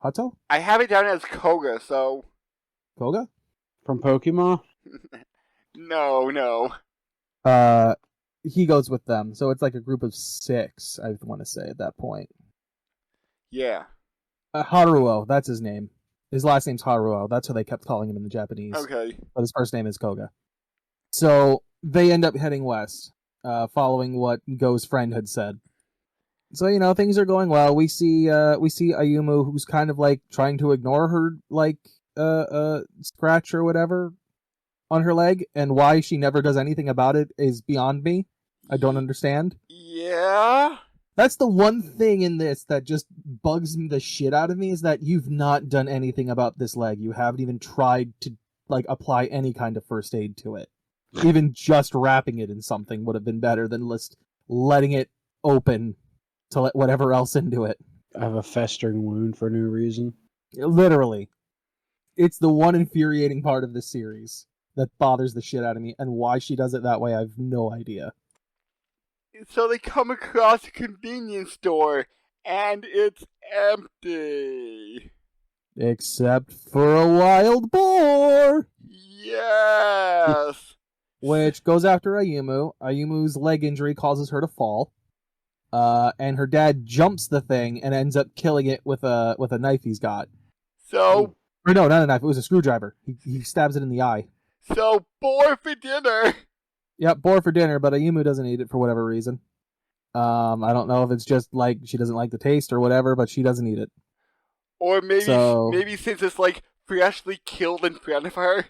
Hato? I have it down as Koga, so... Koga? From Pokemon? No. He goes with them, so it's like a group of 6, I want to say, at that point. Yeah. Haruo, that's his name. His last name's Haruo. That's what they kept calling him in the Japanese. Okay. But his first name is Koga. So they end up heading west, following what Go's friend had said. So, you know, things are going well. We see Ayumu, who's kind of like trying to ignore her, like, scratch or whatever. on her leg, and why she never does anything about it is beyond me. I don't understand. Yeah? That's the one thing in this that just bugs the shit out of me, is that you've not done anything about this leg. You haven't even tried to apply any kind of first aid to it. Even just wrapping it in something would have been better than just letting it open to let whatever else into it. I have a festering wound for no reason. Literally. It's the one infuriating part of this series that bothers the shit out of me, and why she does it that way, I have no idea. So they come across a convenience store, and it's empty. Except for a wild boar! Yes! Which goes after Ayumu. Ayumu's leg injury causes her to fall. And her dad jumps the thing and ends up killing it with a knife he's got. So... Or no, not a knife, it was a screwdriver. He stabs it in the eye. So, boar for dinner! Yep, boar for dinner, but Ayumu doesn't eat it for whatever reason. I don't know if it's just like she doesn't like the taste or whatever, but she doesn't eat it. Or maybe So- maybe since it's like freshly killed in front of her.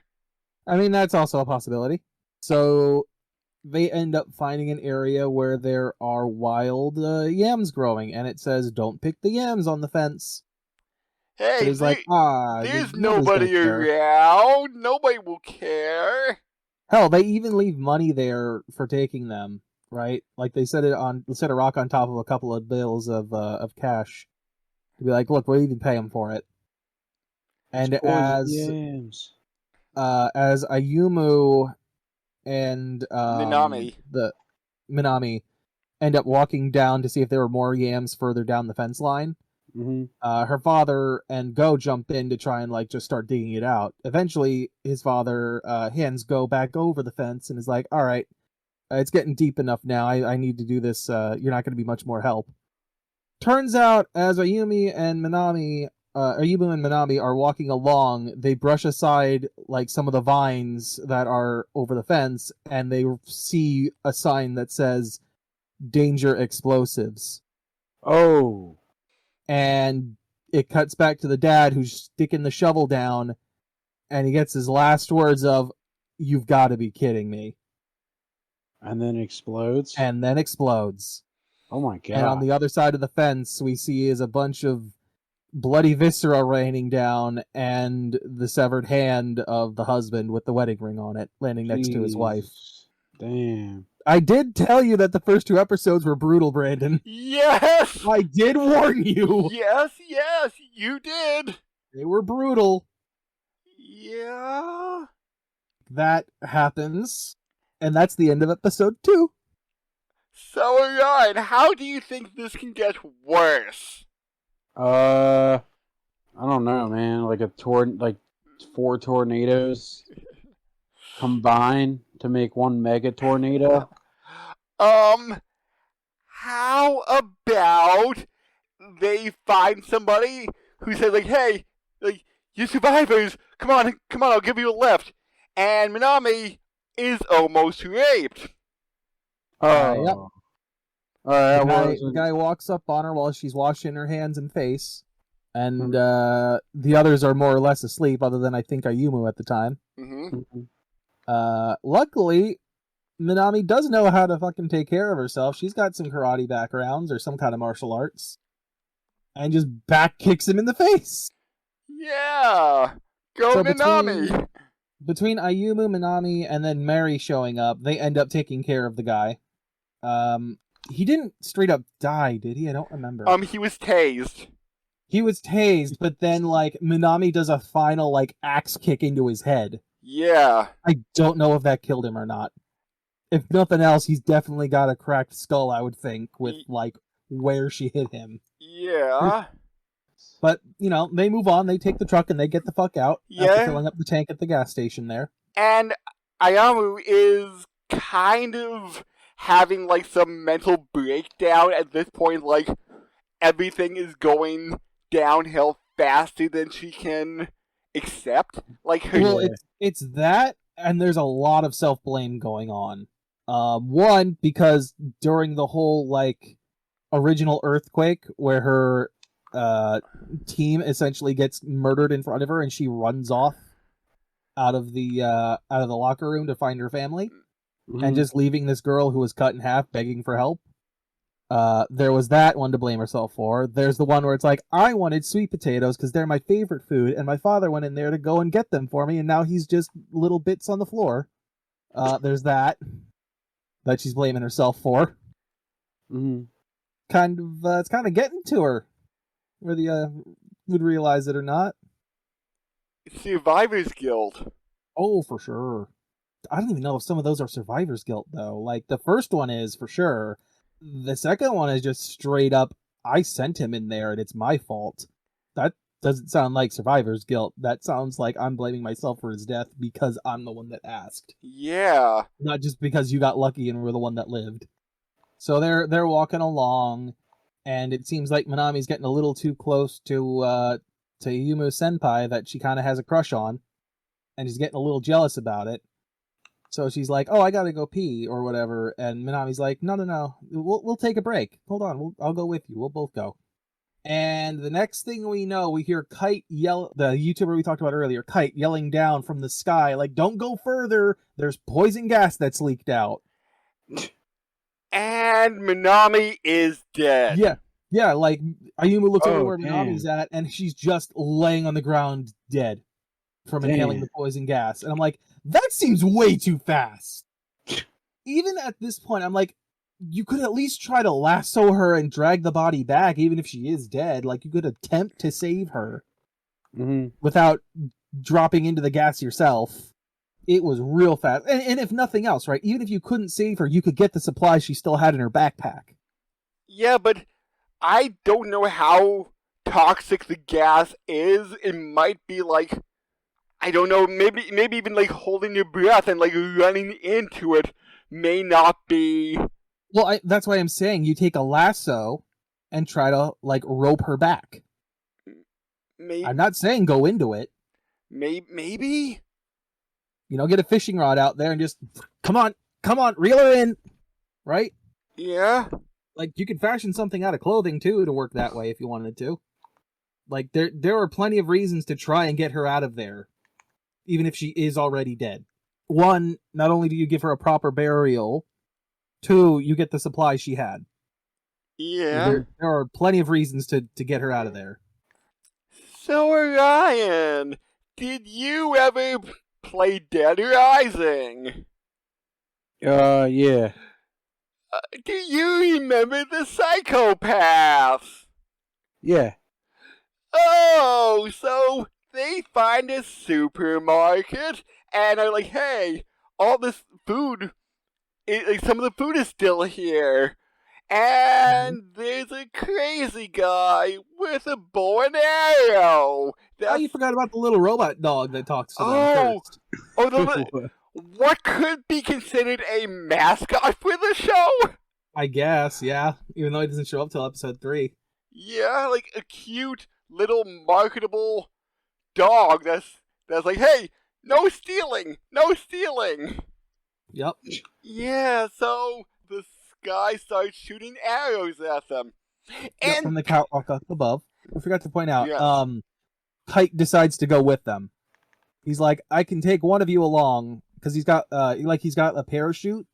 I mean, that's also a possibility. So they end up finding an area where there are wild yams growing, and it says, "Don't pick the yams" on the fence. Hey, So he's like, there's nobody's nobody gonna care. around. Nobody will care. Hell, they even leave money there for taking them, right? Like they set a rock on top of a couple of bills of cash to be like, look, we'll even pay them for it. And Yams. as Ayumu and Minami end up walking down to see if there were more yams further down the fence line, her father and Go jump in to try and just start digging it out. Eventually, his father hands Go back over the fence and is like, all right, it's getting deep enough now. I need to do this. You're not going to be much more help. Turns out, as Ayumu and Minami are walking along, they brush aside some of the vines that are over the fence, and they see a sign that says "Danger Explosives." Oh. And it cuts back to the dad who's sticking the shovel down, and he gets his last words of, "You've got to be kidding me." And then explodes? Oh my god. And on the other side of the fence, we see is a bunch of bloody viscera raining down, and the severed hand of the husband with the wedding ring on it landing next to his wife. Damn. I did tell you that the first 2 episodes were brutal, Brandon. Yes! I did warn you. Yes, you did. They were brutal. Yeah. That happens. And that's the end of episode 2. So, Ryan, how do you think this can get worse? I don't know, man. Like 4 tornadoes combine to make one mega tornado. How about they find somebody who says hey, you survivors, come on, I'll give you a lift. And Minami is almost raped. Oh. Yep. Alright, The guy walks up on her while she's washing her hands and face, and the others are more or less asleep, other than I think Ayumu at the time. Luckily, Minami does know how to fucking take care of herself. She's got some karate backgrounds or some kind of martial arts, and just back kicks him in the face. Yeah, go Minami. Between Ayumu, Minami, and then Mary showing up, they end up taking care of the guy. He didn't straight up die, did he? I don't remember. He was tased. He was tased, but then, Minami does a final, axe kick into his head. Yeah. I don't know if that killed him or not. If nothing else, he's definitely got a cracked skull, I would think, with, where she hit him. Yeah. But, they move on, they take the truck, and they get the fuck out after filling up the tank at the gas station there. And Ayamu is kind of having, some mental breakdown at this point, everything is going downhill faster than she can accept. It's that, and there's a lot of self-blame going on. One, because during the whole, original earthquake, where her team essentially gets murdered in front of her and she runs off out of the locker room to find her family, Mhm. and just leaving this girl who was cut in half begging for help. There was that one to blame herself for. There's the one where it's like, I wanted sweet potatoes because they're my favorite food, and my father went in there to go and get them for me, and now he's just little bits on the floor. There's that she's blaming herself for. Mhm. It's kind of getting to her, whether you would realize it or not. Survivor's guilt. Oh, for sure. I don't even know if some of those are survivor's guilt, though. Like, the first one is, for sure. The second one is just straight up, I sent him in there and it's my fault. That doesn't sound like survivor's guilt. That sounds like I'm blaming myself for his death because I'm the one that asked. Yeah. Not just because you got lucky and were the one that lived. So they're walking along, and it seems like Minami's getting a little too close to Yumu Senpai that she kind of has a crush on, and she's getting a little jealous about it. So she's like, "Oh, I gotta go pee or whatever," and Minami's like, "No, we'll take a break. Hold on, I'll go with you. We'll both go." And the next thing we know, we hear Kite yell, the YouTuber we talked about earlier, Kite yelling down from the sky, like, "Don't go further. There's poison gas that's leaked out." And Minami is dead. Yeah, like, Ayumu looks over where damn. Minami's at, and she's just laying on the ground dead from inhaling the poison gas. And I'm like, that seems way too fast. Even at this point, I'm like, you could at least try to lasso her and drag the body back, even if she is dead. Like, you could attempt to save her without dropping into the gas yourself. It was real fast. And if nothing else, right, even if you couldn't save her, you could get the supplies she still had in her backpack. Yeah, but I don't know how toxic the gas is. It might be like, I don't know, maybe even like holding your breath and like running into it may not be. Well, that's why I'm saying you take a lasso and try to like rope her back. I'm not saying go into it. Maybe? You know, get a fishing rod out there and just, come on, reel her in, right? Yeah. Like, you could fashion something out of clothing, too, to work that way if you wanted to. Like, there are plenty of reasons to try and get her out of there, even if she is already dead. One, not only do you give her a proper burial, two, you get the supplies she had. Yeah. There are plenty of reasons to get her out of there. So, Orion, did you ever play Dead Rising? Yeah. Do you remember the psychopath? Yeah. Oh, so they find a supermarket and are like, hey, all this food, some of the food is still here. And there's a crazy guy with a bow and arrow. Oh, you forgot about the little robot dog that talks to them first. What could be considered a mascot for the show? I guess, yeah. Even though he doesn't show up till episode 3. Yeah, like a cute little marketable dog that's like, hey, no stealing. Yep. Yeah, so the guy starts shooting arrows at them. And from the catwalk up above. I forgot to point out, yes. Kite decides to go with them. He's like, I can take one of you along, because he's got a parachute,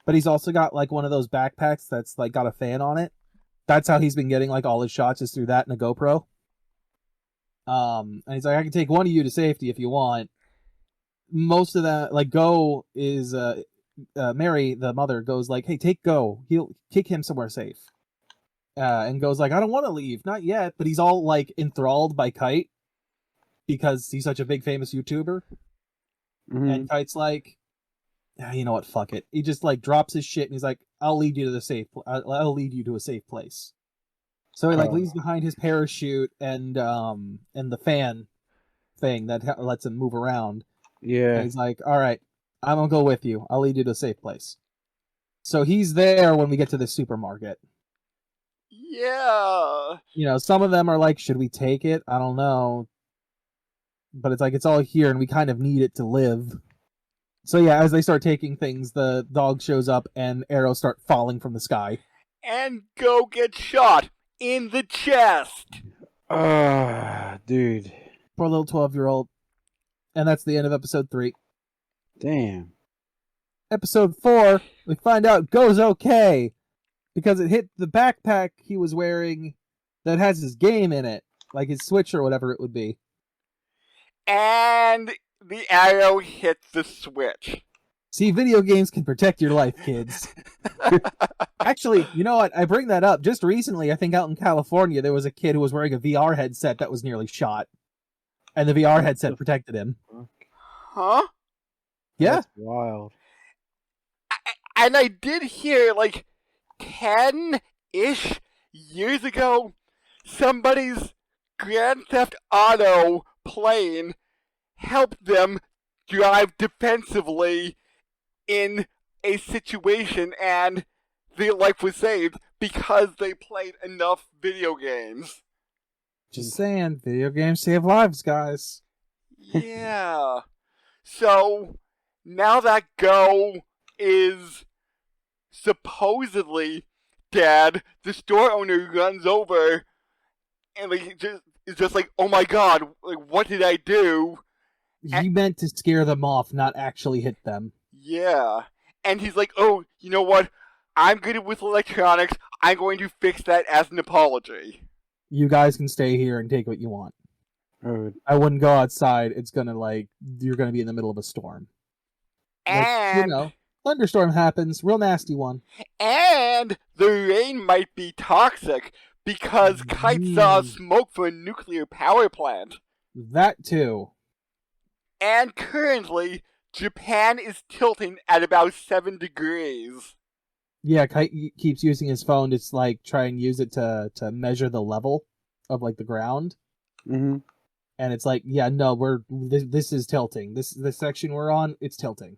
but he's also got like one of those backpacks that's like got a fan on it. That's how he's been getting like all his shots, is through that and a GoPro. And he's like, I can take one of you to safety if you want. Most of that, like, Go is Mary, the mother, goes like, hey, take Go. He'll kick him somewhere safe. And Go's like, I don't want to leave, not yet. But he's all like enthralled by Kite because he's such a big famous YouTuber. Mm-hmm. And Kite's like, you know what, fuck it. He just like drops his shit and he's like, I'll lead you to a safe place. So he like leaves behind his parachute and the fan thing that lets him move around. Yeah. And he's like, all right, I'm gonna go with you. I'll lead you to a safe place. So he's there when we get to the supermarket. Yeah. You know, some of them are like, should we take it? I don't know. But it's like, it's all here and we kind of need it to live. So yeah, as they start taking things, the dog shows up and arrows start falling from the sky. And Go gets shot in the chest. Dude. Poor little 12-year-old. And that's the end of episode 3. Damn. Episode 4, we find out goes okay because it hit the backpack he was wearing that has his game in it, like his Switch or whatever it would be. And the arrow hits the Switch. See, video games can protect your life, kids. Actually, you know what? I bring that up. Just recently, I think out in California, there was a kid who was wearing a VR headset that was nearly shot. And the VR headset protected him. Huh? Yeah. That's wild. And I did hear, 10-ish years ago, somebody's Grand Theft Auto plane helped them drive defensively in a situation, and their life was saved because they played enough video games. Just saying, video games save lives, guys. Yeah. So, now that Go is supposedly dead, the store owner runs over and is just like, oh my god, what did I do? He meant to scare them off, not actually hit them. Yeah. And he's like, oh, you know what? I'm good with electronics. I'm going to fix that as an apology. You guys can stay here and take what you want. Rude. I wouldn't go outside. It's gonna, you're gonna be in the middle of a storm. And... thunderstorm happens. Real nasty one. And the rain might be toxic because Kite saw smoke from a nuclear power plant. That too. And currently, Japan is tilting at about 7 degrees. Yeah, Kite keeps using his phone to try and use it to measure the level of the ground. Mm-hmm. And it's this is tilting. This section we're on, it's tilting.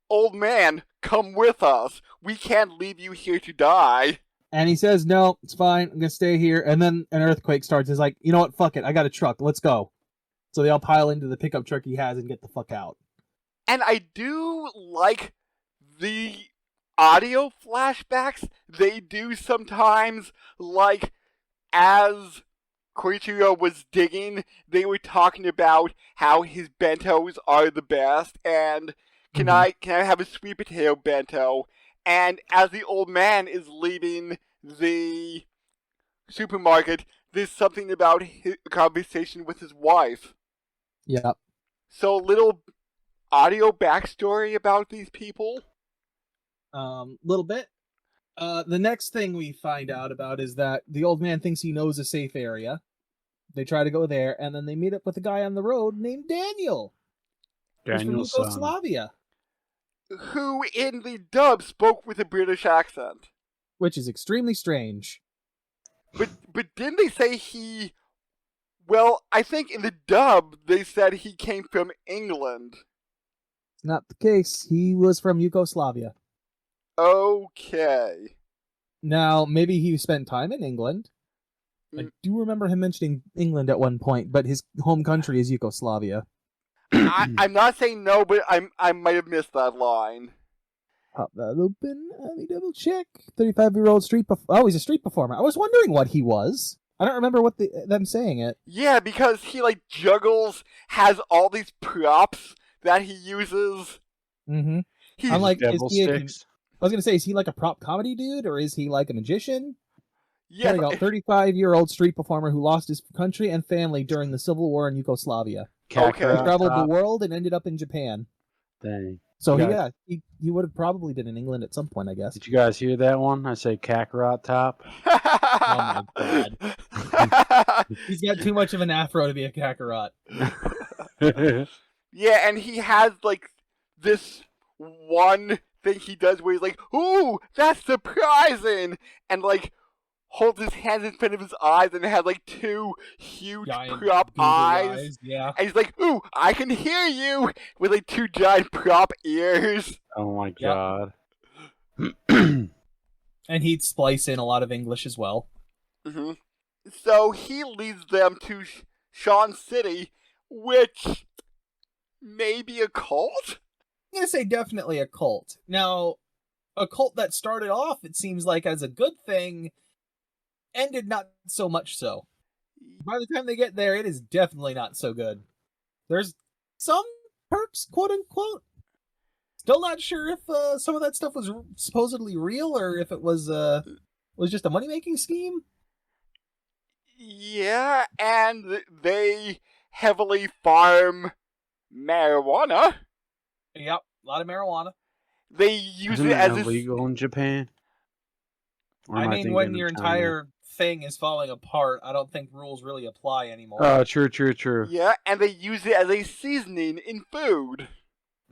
Old man, come with us. We can't leave you here to die. And he says, no, it's fine. I'm going to stay here. And then an earthquake starts. He's like, you know what? Fuck it. I got a truck. Let's go. So they all pile into the pickup truck he has and get the fuck out. And I do like the audio flashbacks they do sometimes. As Koichiro was digging, they were talking about how his bentos are the best. And can I have a sweet potato bento? And as the old man is leaving the supermarket, there's something about his conversation with his wife. Yep. So, little audio backstory about these people? Little bit. The next thing we find out about is that the old man thinks he knows a safe area. They try to go there, and then they meet up with a guy on the road named Daniel. Daniel's from Yugoslavia. Who in the dub spoke with a British accent. Which is extremely strange. But didn't they say he... Well, I think in the dub they said he came from England. Not the case. He was from Yugoslavia. Okay. Now, maybe he spent time in England. I do remember him mentioning England at one point, but his home country is Yugoslavia. I'm not saying no, but I might have missed that line. Pop that open. Let me double check. 35-year-old street Oh, he's a street performer. I was wondering what he was. I don't remember what them saying it. Yeah, because he juggles, has all these props that he uses. Mm-hmm. I'm like, I was gonna say, is he a prop comedy dude, or is he a magician? Yeah, a 35-year-old street performer who lost his country and family during the Civil War in Yugoslavia. Okay. He traveled the world and ended up in Japan. Dang. So he would have probably been in England at some point, I guess. Did you guys hear that one? I say Kakarot top. Oh my god. He's got too much of an afro to be a Kakarot. Yeah, and he has this one thing he does where he's like, ooh, that's surprising! And holds his hands in front of his eyes and has two huge giant prop eyes. Yeah. And he's like, ooh, I can hear you! With 2 giant prop ears. Oh my god. And he'd splice in a lot of English as well. Mm-hmm. So he leads them to Sean City, which may be a cult? I'm going to say definitely a cult. Now, a cult that started off, it seems like, as a good thing, ended not so much so. By the time they get there, it is definitely not so good. There's some perks, quote unquote. Still not sure if some of that stuff was supposedly real or if it was just a money making scheme. Yeah, and they heavily farm marijuana. Yep, a lot of marijuana. They use Isn't it it as illegal in Japan? Or I am mean, thinking when of your China? entire thing is falling apart, I don't think rules really apply anymore. Oh, true. Yeah, and they use it as a seasoning in food.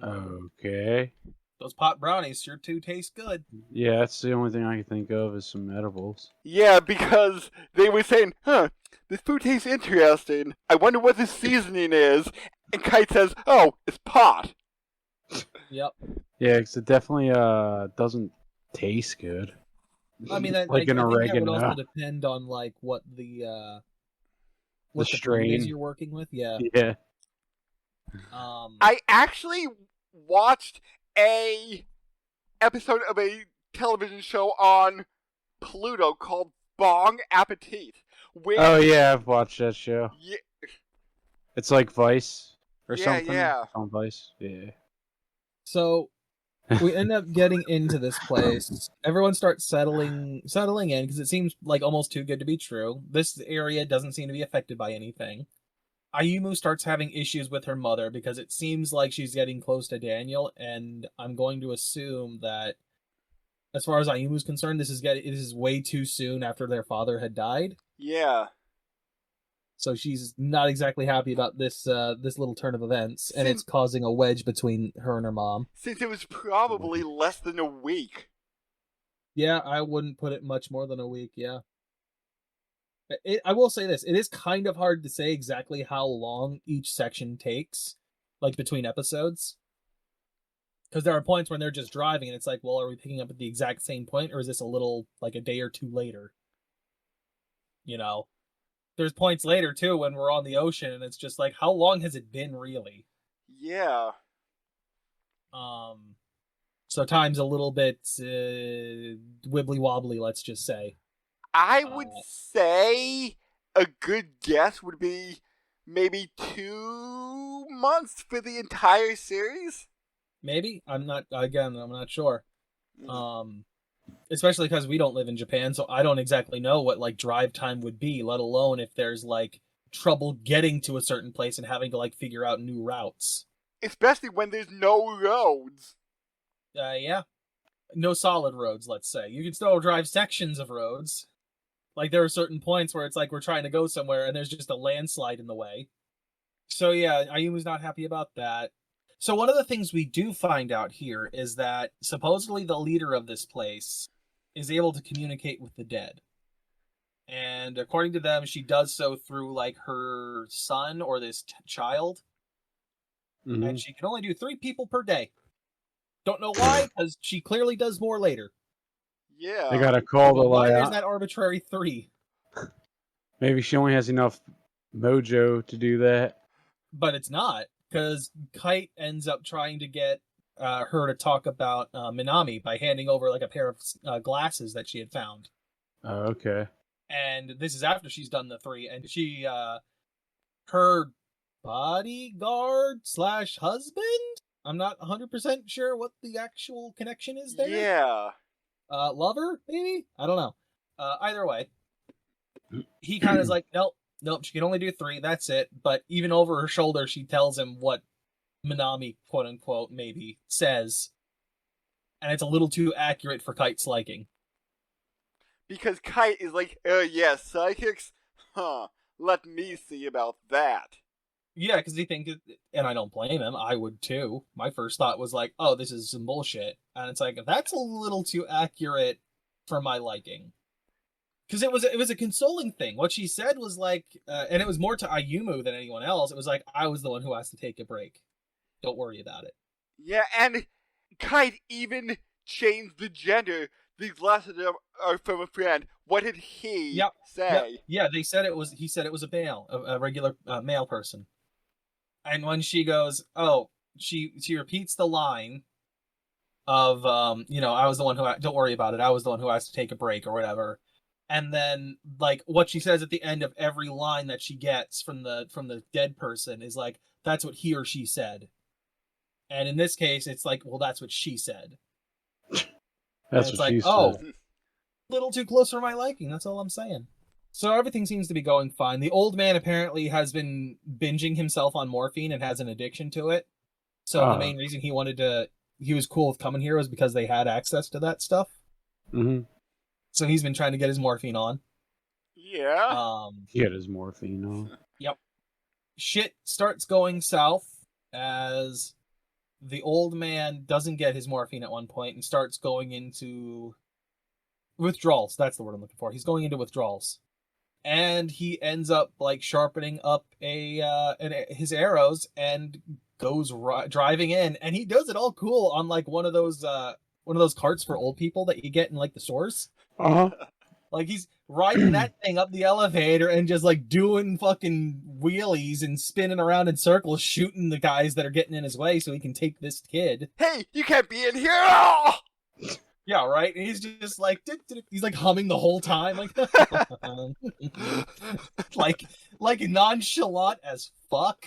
Okay. Those pot brownies sure do taste good. Yeah, that's the only thing I can think of is some edibles. Yeah, because they were saying, this food tastes interesting. I wonder what this seasoning is. And Kite says, oh, it's pot. Yep. Yeah, 'cause it definitely doesn't taste good. I mean, that, Like I an think that would oregano. also depend on like what the food strain. is you're working with. Yeah. Yeah. I actually watched a episode of a television show on Pluto called Bong Appetit. Where Oh yeah, I've watched that show. Yeah, It's like Vice or Yeah, something. yeah. It's on Vice. Yeah. So we end up getting into this place. Everyone starts settling in because it seems like almost too good to be true. This area doesn't seem to be affected by anything. Ayumu starts having issues with her mother because it seems like she's getting close to Daniel, and I'm going to assume that, as far as Ayumu's concerned, this is way too soon after their father had died. yeah. So she's not exactly happy about this little turn of events, and it's causing a wedge between her and her mom. Since it was probably less than a week. Yeah, I wouldn't put it much more than a week, yeah. I will say this, it is kind of hard to say exactly how long each section takes, like between episodes. Because there are points when they're just driving and it's like, well, are we picking up at the exact same point, or is this a little, like a day or two later? You know? There's points later, too, when we're on the ocean and it's just like, how long has it been, really? Yeah. So time's a little bit wibbly-wobbly, let's just say. I would say a good guess would be maybe 2 months for the entire series. Maybe? I'm not sure. Especially because we don't live in Japan, so I don't exactly know what like drive time would be, let alone if there's like trouble getting to a certain place and having to like figure out new routes. Especially when there's no roads. Yeah. No solid roads, let's say. You can still drive sections of roads. Like there are certain points where it's like we're trying to go somewhere and there's just a landslide in the way. So yeah, Ayumu's not happy about that. So one of the things we do find out here is that supposedly the leader of this place is able to communicate with the dead. And according to them, she does so through like her son or this child. Mm-hmm. And she can only do 3 people per day. Don't know why, because she clearly does more later. Yeah. They gotta call the Why light there's out. that arbitrary 3? Maybe she only has enough mojo to do that. But it's not, because Kite ends up trying to get her to talk about Minami by handing over like a pair of glasses that she had found. Oh, okay. And this is after she's done the 3, and she, her bodyguard / husband? I'm not 100% sure what the actual connection is there. Yeah. Lover, maybe? I don't know. Either way, he kind of is like, nope, she can only do 3, that's it. But even over her shoulder, she tells him what Minami, quote unquote, maybe, says. And it's a little too accurate for Kite's liking. Because Kite is like, yeah, psychics? Huh, let me see about that. Yeah, because he thinks, and I don't blame him, I would too. My first thought was like, oh, this is some bullshit. And it's like, that's a little too accurate for my liking. Because it was a consoling thing. What she said was like, and it was more to Ayumu than anyone else, it was like, I was the one who has to take a break. Don't worry about it. Yeah, and Kite even changed the gender. These glasses are from a friend. What did he say? Yeah, he said it was a male, a regular male person. And when she goes, she repeats the line of, I was the one who, don't worry about it, I was the one who has to take a break or whatever. And then, like, what she says at the end of every line that she gets from the dead person is like, that's what he or she said. And in this case, it's like, well, that's what she said. That's it's what like, she oh, said. a little too close for my liking. That's all I'm saying. So everything seems to be going fine. The old man apparently has been binging himself on morphine and has an addiction to it. So the main reason he was cool with coming here was because they had access to that stuff. Mm-hmm. So he's been trying to get his morphine on. Yeah. He had his morphine on. Yep. Shit starts going south as the old man doesn't get his morphine at one point and starts going into withdrawals. That's the word I'm looking for. He's going into withdrawals. And he ends up like sharpening up his arrows and goes driving in, and he does it all cool on like one of those carts for old people that you get in like the stores. Like he's riding that thing up the elevator and just like doing fucking wheelies and spinning around in circles, shooting the guys that are getting in his way so he can take this kid. Hey, you can't be in here! Yeah, right? And he's just like, he's like humming the whole time, like, like nonchalant as fuck.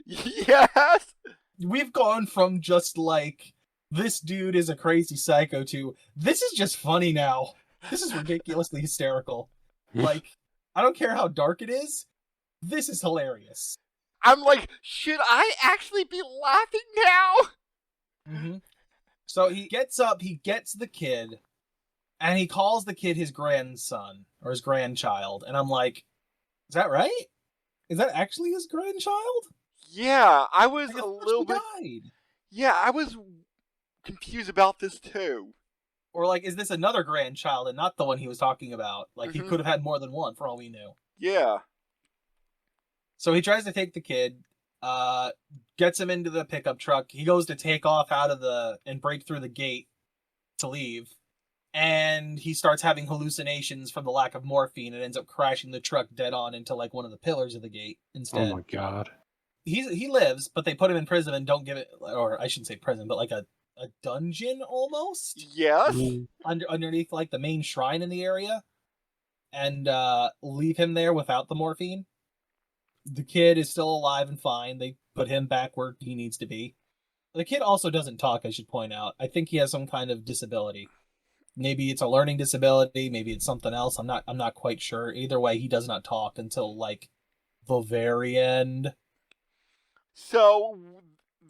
Yes! We've gone from just like, this dude is a crazy psycho to, this is just funny now. This is ridiculously hysterical. Like, I don't care how dark it is, this is hilarious. I'm like, should I actually be laughing now? Mm-hmm. So he gets up, he gets the kid, and he calls the kid his grandson, or his grandchild. And I'm like, is that right? Is that actually his grandchild? Yeah, I was Like, a little bit... died. Yeah, I was confused about this too. Or like, is this another grandchild and not the one he was talking about? Like, he could have had more than one, for all we knew. Yeah. So he tries to take the kid, gets him into the pickup truck. He goes to take off and break through the gate to leave. And he starts having hallucinations from the lack of morphine and ends up crashing the truck dead on into like one of the pillars of the gate instead. Oh my god. He lives, but they put him in prison and don't give it, or I shouldn't say prison, but like a dungeon almost? Yes? Underneath like the main shrine in the area. And leave him there without the morphine. The kid is still alive and fine. They put him back where he needs to be. The kid also doesn't talk, I should point out. I think he has some kind of disability. Maybe it's a learning disability, maybe it's something else. I'm not quite sure. Either way, he does not talk until like the very end. So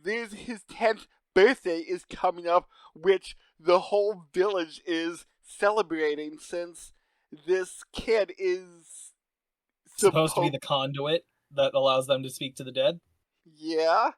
his 10th birthday is coming up, which the whole village is celebrating since this kid is supposed to be the conduit that allows them to speak to the dead. Yeah.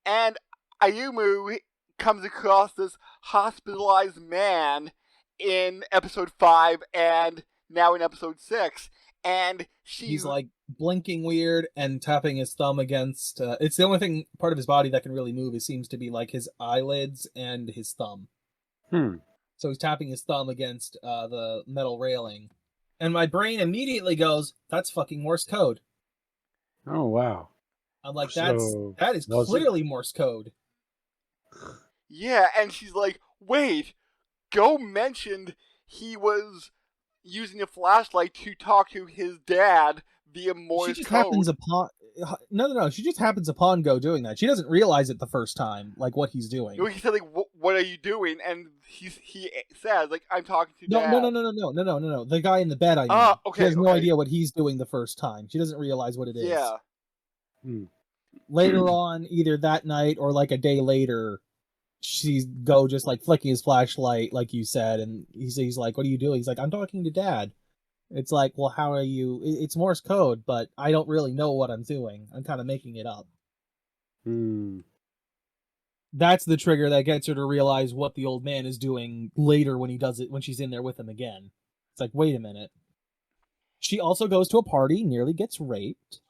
And Ayumu comes across this hospitalized man in episode 5 and now in episode 6. And he's like blinking weird and tapping his thumb against... it's the only part of his body that can really move. It seems to be like his eyelids and his thumb. So he's tapping his thumb against the metal railing. And my brain immediately goes, that's fucking Morse code. Oh, wow. I'm like, that is clearly Morse code. Yeah, and she's like, wait, Go mentioned he was using a flashlight to talk to his dad via Morse code. She just happens upon... No. She just happens upon Go doing that. She doesn't realize it the first time, like, what he's doing. No, he said, like, what are you doing? And he says, like, I'm talking to Dad. No. The guy in the bed, I mean. Okay. She has no idea what he's doing the first time. She doesn't realize what it is. Yeah. Later on, either that night or, like, a day later, she's Go just, like, flicking his flashlight, like you said, and he's like, what are you doing? He's like, I'm talking to Dad. It's like, well, how are you... It's Morse code, but I don't really know what I'm doing. I'm kind of making it up. That's the trigger that gets her to realize what the old man is doing later when he does it, when she's in there with him again. It's like, wait a minute. She also goes to a party, nearly gets raped.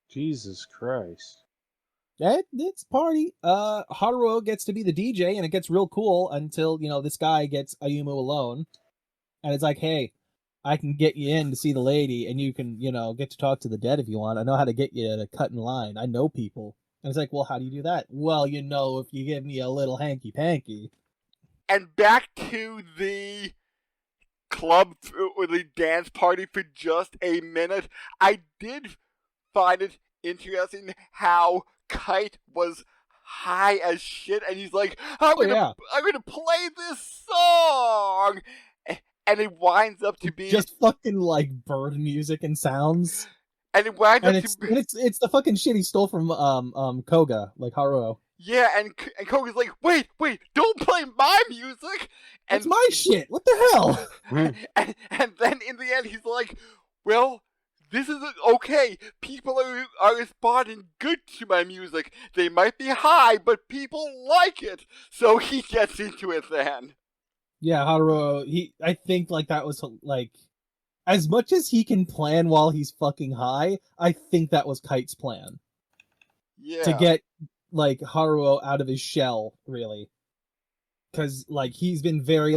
Jesus Christ. It's party. Haruo gets to be the DJ, and it gets real cool until, this guy gets Ayumu alone. And it's like, hey, I can get you in to see the lady, and you can, get to talk to the dead if you want. I know how to get you to cut in line. I know people. And it's like, well, how do you do that? Well, if you give me a little hanky-panky. And back to the club or the dance party for just a minute, I did find it interesting how Kite was high as shit, and he's like, I'm gonna play this song, and it winds up to be just fucking like bird music and sounds, and it winds and up it's to be, it's the fucking shit he stole from Koga, like Haruo. yeah, and Koga's like, wait, don't play my music, and it's my shit. What the hell? and then in the end, he's like, well, this isn't okay. People are responding good to my music. They might be high, but people like it. So he gets into it then. Yeah, Haruo, I think like that was like, as much as he can plan while he's fucking high, I think that was Kite's plan. Yeah. To get like Haruo out of his shell, really. Cause like he's very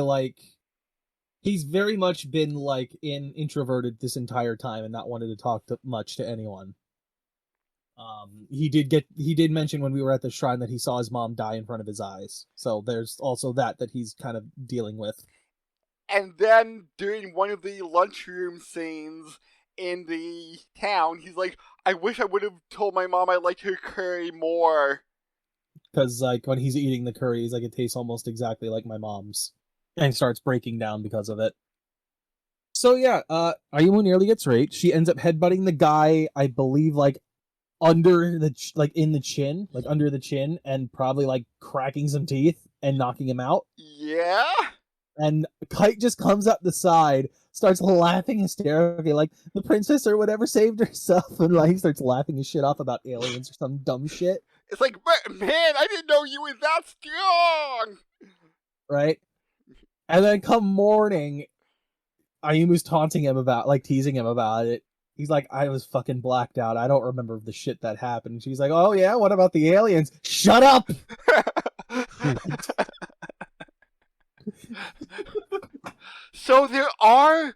much been like introverted this entire time and not wanted to talk much to anyone. He did mention when we were at the shrine that he saw his mom die in front of his eyes. So there's also that he's kind of dealing with. And then during one of the lunchroom scenes in the town, he's like, I wish I would have told my mom I liked her curry more. Because like when he's eating the curry, he's like, it tastes almost exactly like my mom's. And starts breaking down because of it. So yeah, Ayumu nearly gets raped. She ends up headbutting the guy, I believe, like under the in the chin, like under the chin, and probably like cracking some teeth and knocking him out. Yeah. And Kite just comes up the side, starts laughing hysterically, like the princess or whatever saved herself, and like starts laughing his shit off about aliens or some dumb shit. It's like, man, I didn't know you were that strong. Right. And then come morning, Ayumu's taunting him about, like, teasing him about it. He's like, I was fucking blacked out. I don't remember the shit that happened. And she's like, oh yeah, what about the aliens? Shut up! So there are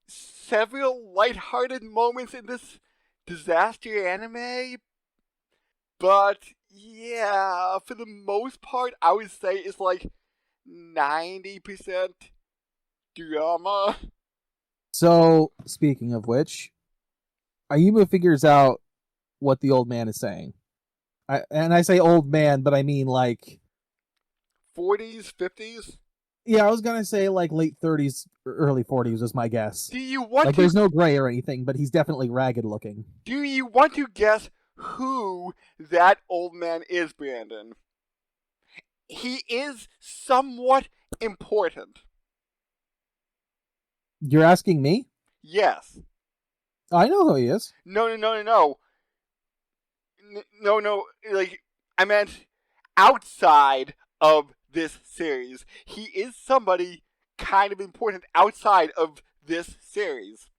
several lighthearted moments in this disaster anime, but yeah, for the most part, I would say it's like 90% drama. So, speaking of which, Ayumu figures out what the old man is saying. And I say old man, but I mean like 40s, 50s? Yeah, I was gonna say like late 30s, early 40s was my guess. Do you want like, to... there's no gray or anything, but he's definitely ragged looking. Do you want to guess who that old man is, Brandon? He is somewhat important. You're asking me? Yes. I know who he is. No. No, like, I meant outside of this series. He is somebody kind of important outside of this series.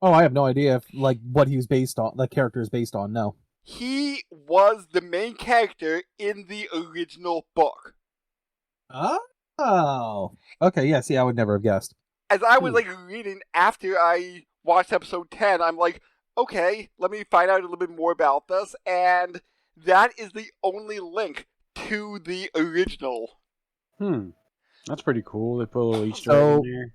Oh, I have no idea if, like, what he was based on, the character is based on, no. He was the main character in the original book. Oh. Okay, yeah, see, I would never have guessed. As I was, like, reading after I watched episode 10, I'm like, okay, let me find out a little bit more about this, and that is the only link to the original. That's pretty cool. They put a little Easter egg in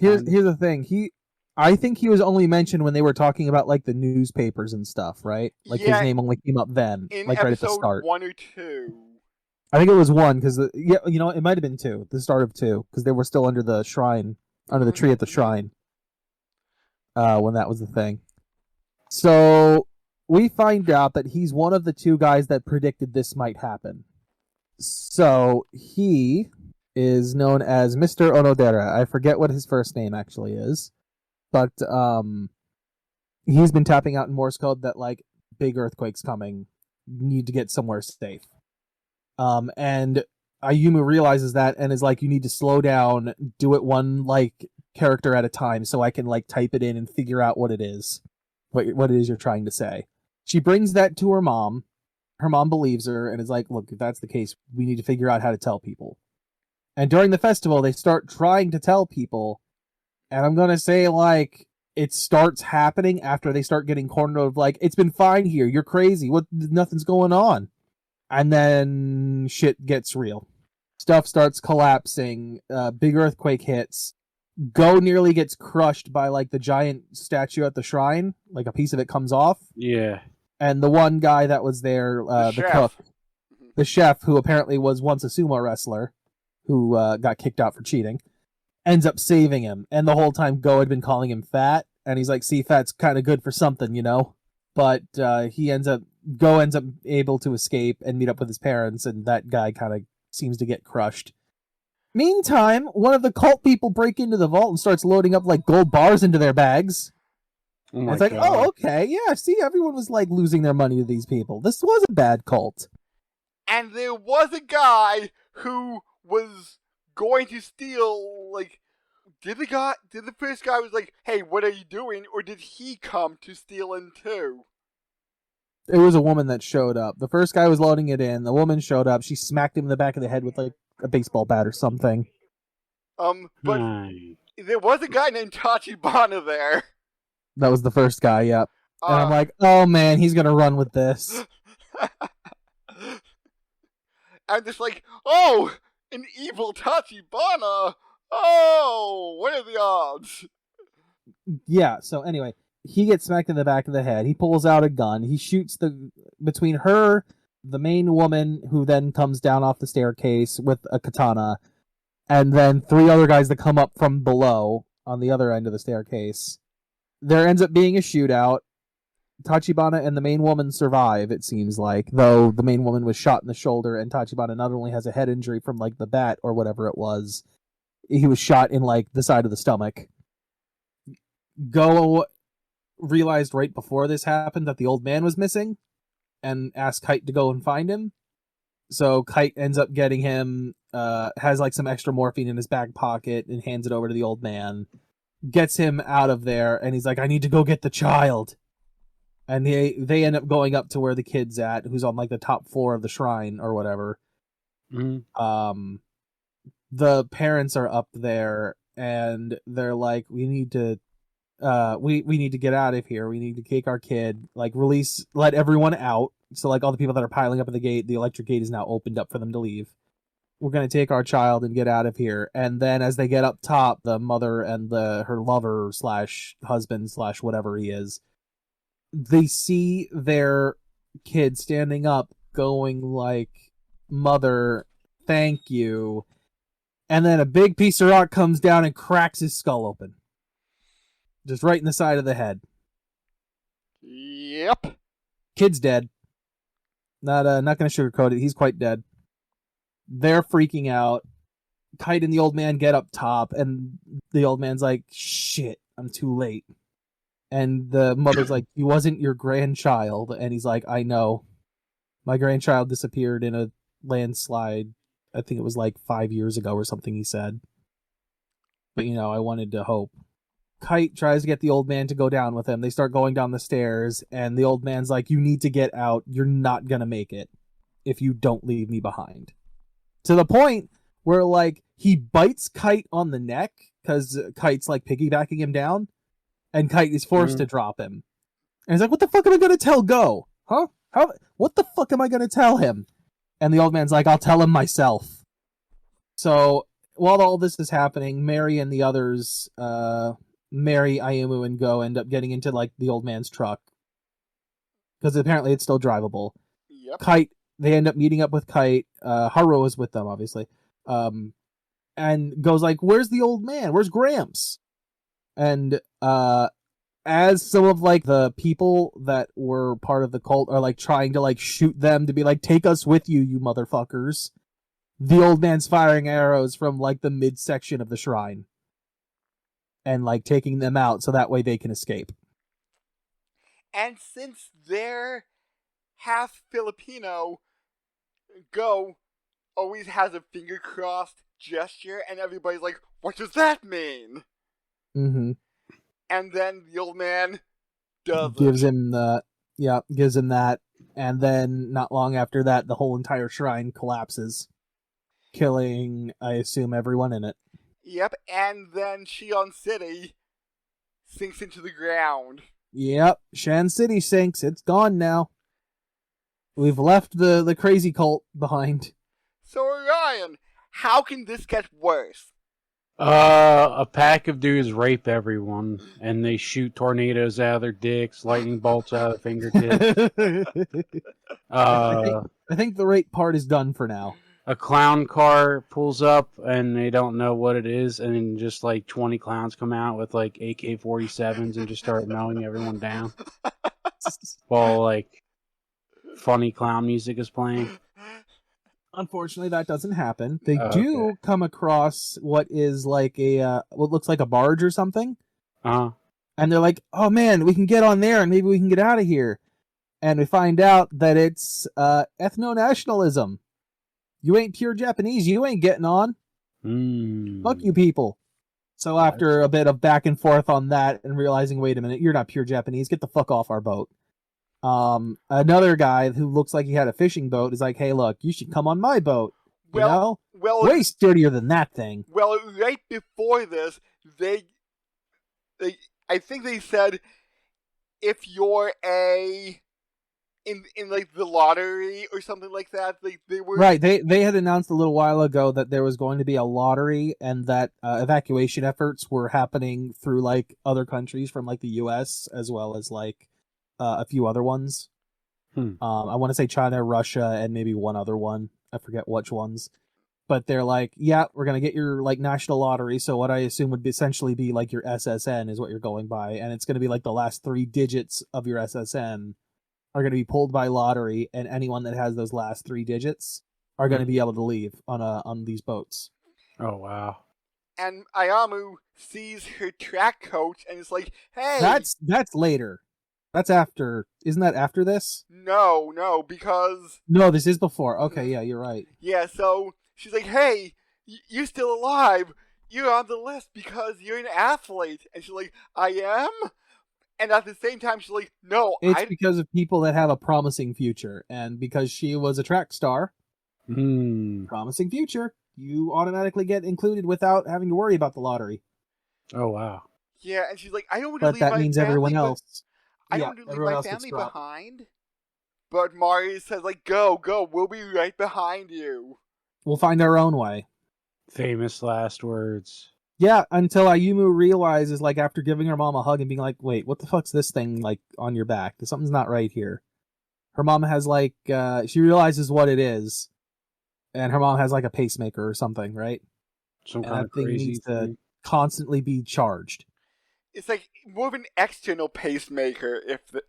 there. Here's the thing. I think he was only mentioned when they were talking about like the newspapers and stuff, right? Like his name only came up then, in like right at the start. 1 or 2. I think it was 1 because it might have been 2, the start of 2, because they were still under the shrine, under the tree at the shrine. When that was the thing. So we find out that he's one of the 2 guys that predicted this might happen. So he is known as Mr. Onodera. I forget what his first name actually is, but he's been tapping out in Morse code that like big earthquake's coming. You need to get somewhere safe. And Ayumu realizes that and is like, you need to slow down, do it one like character at a time so I can like type it in and figure out what it is. What it is you're trying to say. She brings that to her mom. Her mom believes her and is like, look, if that's the case, we need to figure out how to tell people. And during the festival, they start trying to tell people. And I'm going to say, like, it starts happening after they start getting cornered of, like, it's been fine here. You're crazy. Nothing's going on. And then shit gets real. Stuff starts collapsing. Big earthquake hits. Go nearly gets crushed by like the giant statue at the shrine. Like a piece of it comes off. Yeah. And the one guy that was there, the cook, the chef, who apparently was once a sumo wrestler, who got kicked out for cheating, ends up saving him. And the whole time Go had been calling him fat. And he's like, see, fat's kind of good for something, you know? But Go ends up able to escape and meet up with his parents, and that guy kind of seems to get crushed. Meantime, one of the cult people break into the vault and starts loading up like gold bars into their bags. Oh my it's like, God. oh, okay, yeah, see, everyone was like losing their money to these people. This was a bad cult. And there was a guy who was going to steal, like, did the first guy was like, hey, what are you doing? Or did he come to steal him too? It was a woman that showed up. The first guy was loading it in. The woman showed up. She smacked him in the back of the head with like a baseball bat or something. But there was a guy named Tachibana there. That was the first guy, yep. And I'm like, oh man, he's gonna run with this. I'm just like, oh, an evil Tachibana. Oh, what are the odds? Yeah, so anyway, he gets smacked in the back of the head. He pulls out a gun. He shoots between her, the main woman, who then comes down off the staircase with a katana, and then 3 other guys that come up from below on the other end of the staircase. There ends up being a shootout. Tachibana and the main woman survive, it seems like, though the main woman was shot in the shoulder, and Tachibana not only has a head injury from like the bat or whatever it was, he was shot in like the side of the stomach. Go realized right before this happened that the old man was missing and asked Kite to go and find him. So Kite ends up getting him, has like some extra morphine in his back pocket and hands it over to the old man, gets him out of there, and he's like, I need to go get the child. And they end up going up to where the kid's at, who's on like the top floor of the shrine or whatever. Mm-hmm. The parents are up there and they're like, we need to we need to get out of here. We need to take our kid, like let everyone out. So like all the people that are piling up at the gate, the electric gate is now opened up for them to leave. We're going to take our child and get out of here. And then as they get up top, the mother and her lover / husband / whatever he is, they see their kid standing up going like, mother, thank you. And then a big piece of rock comes down and cracks his skull open. Just right in the side of the head. Yep. Kid's dead. Not going to sugarcoat it. He's quite dead. They're freaking out. Kite and the old man get up top, and the old man's like, shit, I'm too late. And the mother's like, he wasn't your grandchild. And he's like, I know. My grandchild disappeared in a landslide. I think it was like 5 years ago or something, he said. But, I wanted to hope. Kite tries to get the old man to go down with him. They start going down the stairs, and the old man's like, you need to get out. You're not gonna make it if you don't leave me behind. To the point where, like, he bites Kite on the neck, because Kite's, like, piggybacking him down, and Kite is forced to drop him. And he's like, what the fuck am I gonna tell Go? Huh? What the fuck am I gonna tell him? And the old man's like, I'll tell him myself. So, while all this is happening, Mary and the others, Mary, Ayumu, and Go end up getting into, like, the old man's truck. Because apparently it's still drivable. Yep. Kite, they end up meeting up with Kite. Haru is with them, obviously. And Go's like, where's the old man? Where's Gramps? And, as some of, like, the people that were part of the cult are, like, trying to, like, shoot them to be like, take us with you, you motherfuckers, the old man's firing arrows from, like, the midsection of the shrine. And, like, taking them out so that way they can escape. And since they're half Filipino, Go always has a finger crossed gesture, and everybody's like, what does that mean? Mm-hmm. And then the old man does gives him that, and then not long after that, the whole entire shrine collapses, killing, I assume, everyone in it. Yep, and then Shion City sinks into the ground. Yep, Shan City sinks. It's gone now. We've left the crazy cult behind. So Orion, how can this get worse? A pack of dudes rape everyone, and they shoot tornadoes out of their dicks, lightning bolts out of their fingertips. I think the rape part is done for now. A clown car pulls up, and they don't know what it is, and then just like 20 clowns come out with like AK-47s and just start mowing everyone down while like funny clown music is playing. Unfortunately, that doesn't happen. They Oh, do okay. come across what is like a what looks like a barge or something, Uh-huh. and they're like, "Oh man, we can get on there and maybe we can get out of here." And we find out that it's ethno-nationalism. You ain't pure Japanese, you ain't getting on. Fuck you people. So after a bit of back and forth on that and realizing, wait a minute, you're not pure Japanese, get the fuck off our boat. Another guy who looks like he had a fishing boat is like, hey, look, you should come on my boat. You know? Way sturdier than that thing. Well, right before this, they I think they said if you're in like the lottery or something like that, they were right. They had announced a little while ago that there was going to be a lottery and that evacuation efforts were happening through like other countries from like the U.S. as well as like a few other ones. I want to say China, Russia, and maybe one other one. I forget which ones. But they're like, yeah, we're going to get your like national lottery. So what I assume would essentially be like your SSN is what you're going by. And it's going to be like the last 3 digits of your SSN are going to be pulled by lottery. And anyone that has those last 3 digits are going to be able to leave on these boats. Oh, wow. And Ayamu sees her track coach and is like, hey. That's later. That's after. Isn't that after this? No, because... No, this is before. Okay, yeah, you're right. Yeah, so she's like, hey, you're still alive. You're on the list because you're an athlete. And she's like, I am? And at the same time, she's like, no, It's because of people that have a promising future. And because she was a track star, promising future, you automatically get included without having to worry about the lottery. Oh, wow. Yeah, and she's like, I don't want to leave my family. But that means everyone else... I don't want to leave my family behind. But Mari says, like, go, we'll be right behind you. We'll find our own way. Famous last words. Yeah, until Ayumu realizes, like, after giving her mom a hug and being like, wait, what the fuck's this thing, like, on your back? Something's not right here. Her mom has, like, she realizes what it is. And her mom has, like, a pacemaker or something, right? Some and kind of crazy needs to constantly be charged. It's like more of an external pacemaker,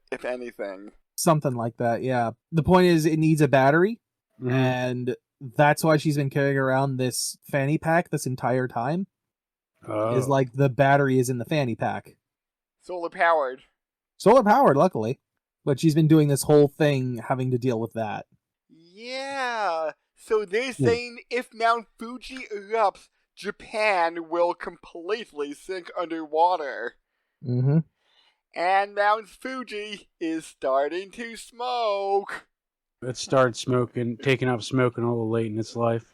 if anything. Something like that, yeah. The point is, it needs a battery, and that's why she's been carrying around this fanny pack this entire time. Is like the battery is in the fanny pack. Solar powered, luckily. But she's been doing this whole thing having to deal with that. Yeah. So they're saying if Mount Fuji erupts, Japan will completely sink underwater. Mm-hmm. And Mount Fuji is starting to smoke. It started taking up smoking a little late in its life.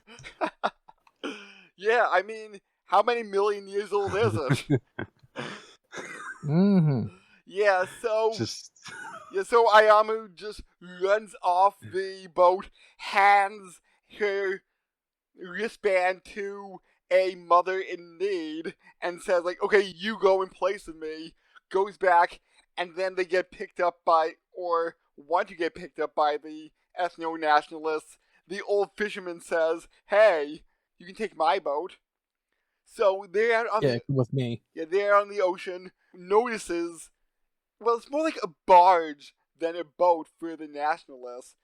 Yeah, I mean, how many million years old is it? Yeah, so... so Ayamu just runs off the boat, hands her wristband to a mother in need, and says, like, okay, you go in place of me, goes back, and then they get picked up by, or want to get picked up by the ethno-nationalists. The old fisherman says, hey, you can take my boat. So they're out on with me. Yeah, they're on the ocean, notices, well, it's more like a barge than a boat for the nationalists.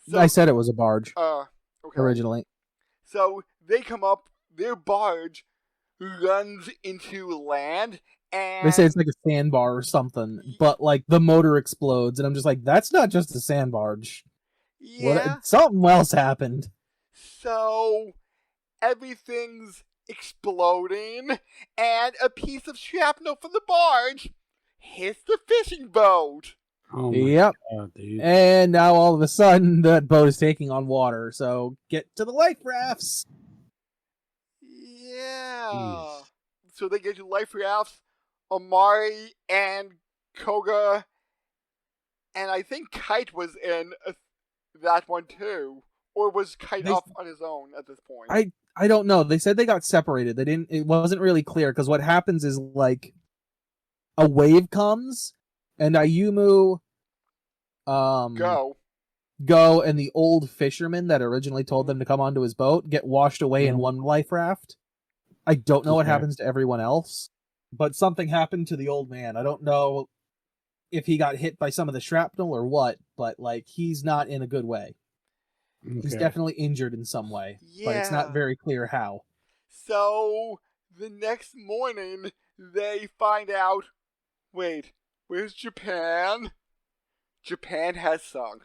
So, I said it was a barge. Okay. Originally. So they come up, their barge runs into land, and... They say it's like a sandbar or something, but like the motor explodes, and I'm just like, that's not just a sand barge. Yeah. Something else happened. So everything's exploding, and a piece of shrapnel from the barge hits the fishing boat. Oh my God, dude. And now all of a sudden that boat is taking on water, so get to the life rafts. Yeah. Jeez. So they get to life rafts. Omari and Koga, and I think Kite was in that one too. Or was Kite They- off on his own at this point? I don't know. They said they got separated. They didn't. It wasn't really clear because what happens is like a wave comes and Ayumu, Go. and the old fisherman that originally told them to come onto his boat get washed away in one life raft. I don't know what happens to everyone else, but something happened to the old man. I don't know if he got hit by some of the shrapnel or what, but like he's not in a good way. Okay. He's definitely injured in some way, but it's not very clear how. So the next morning they find out, wait, where's Japan? Japan has sunk.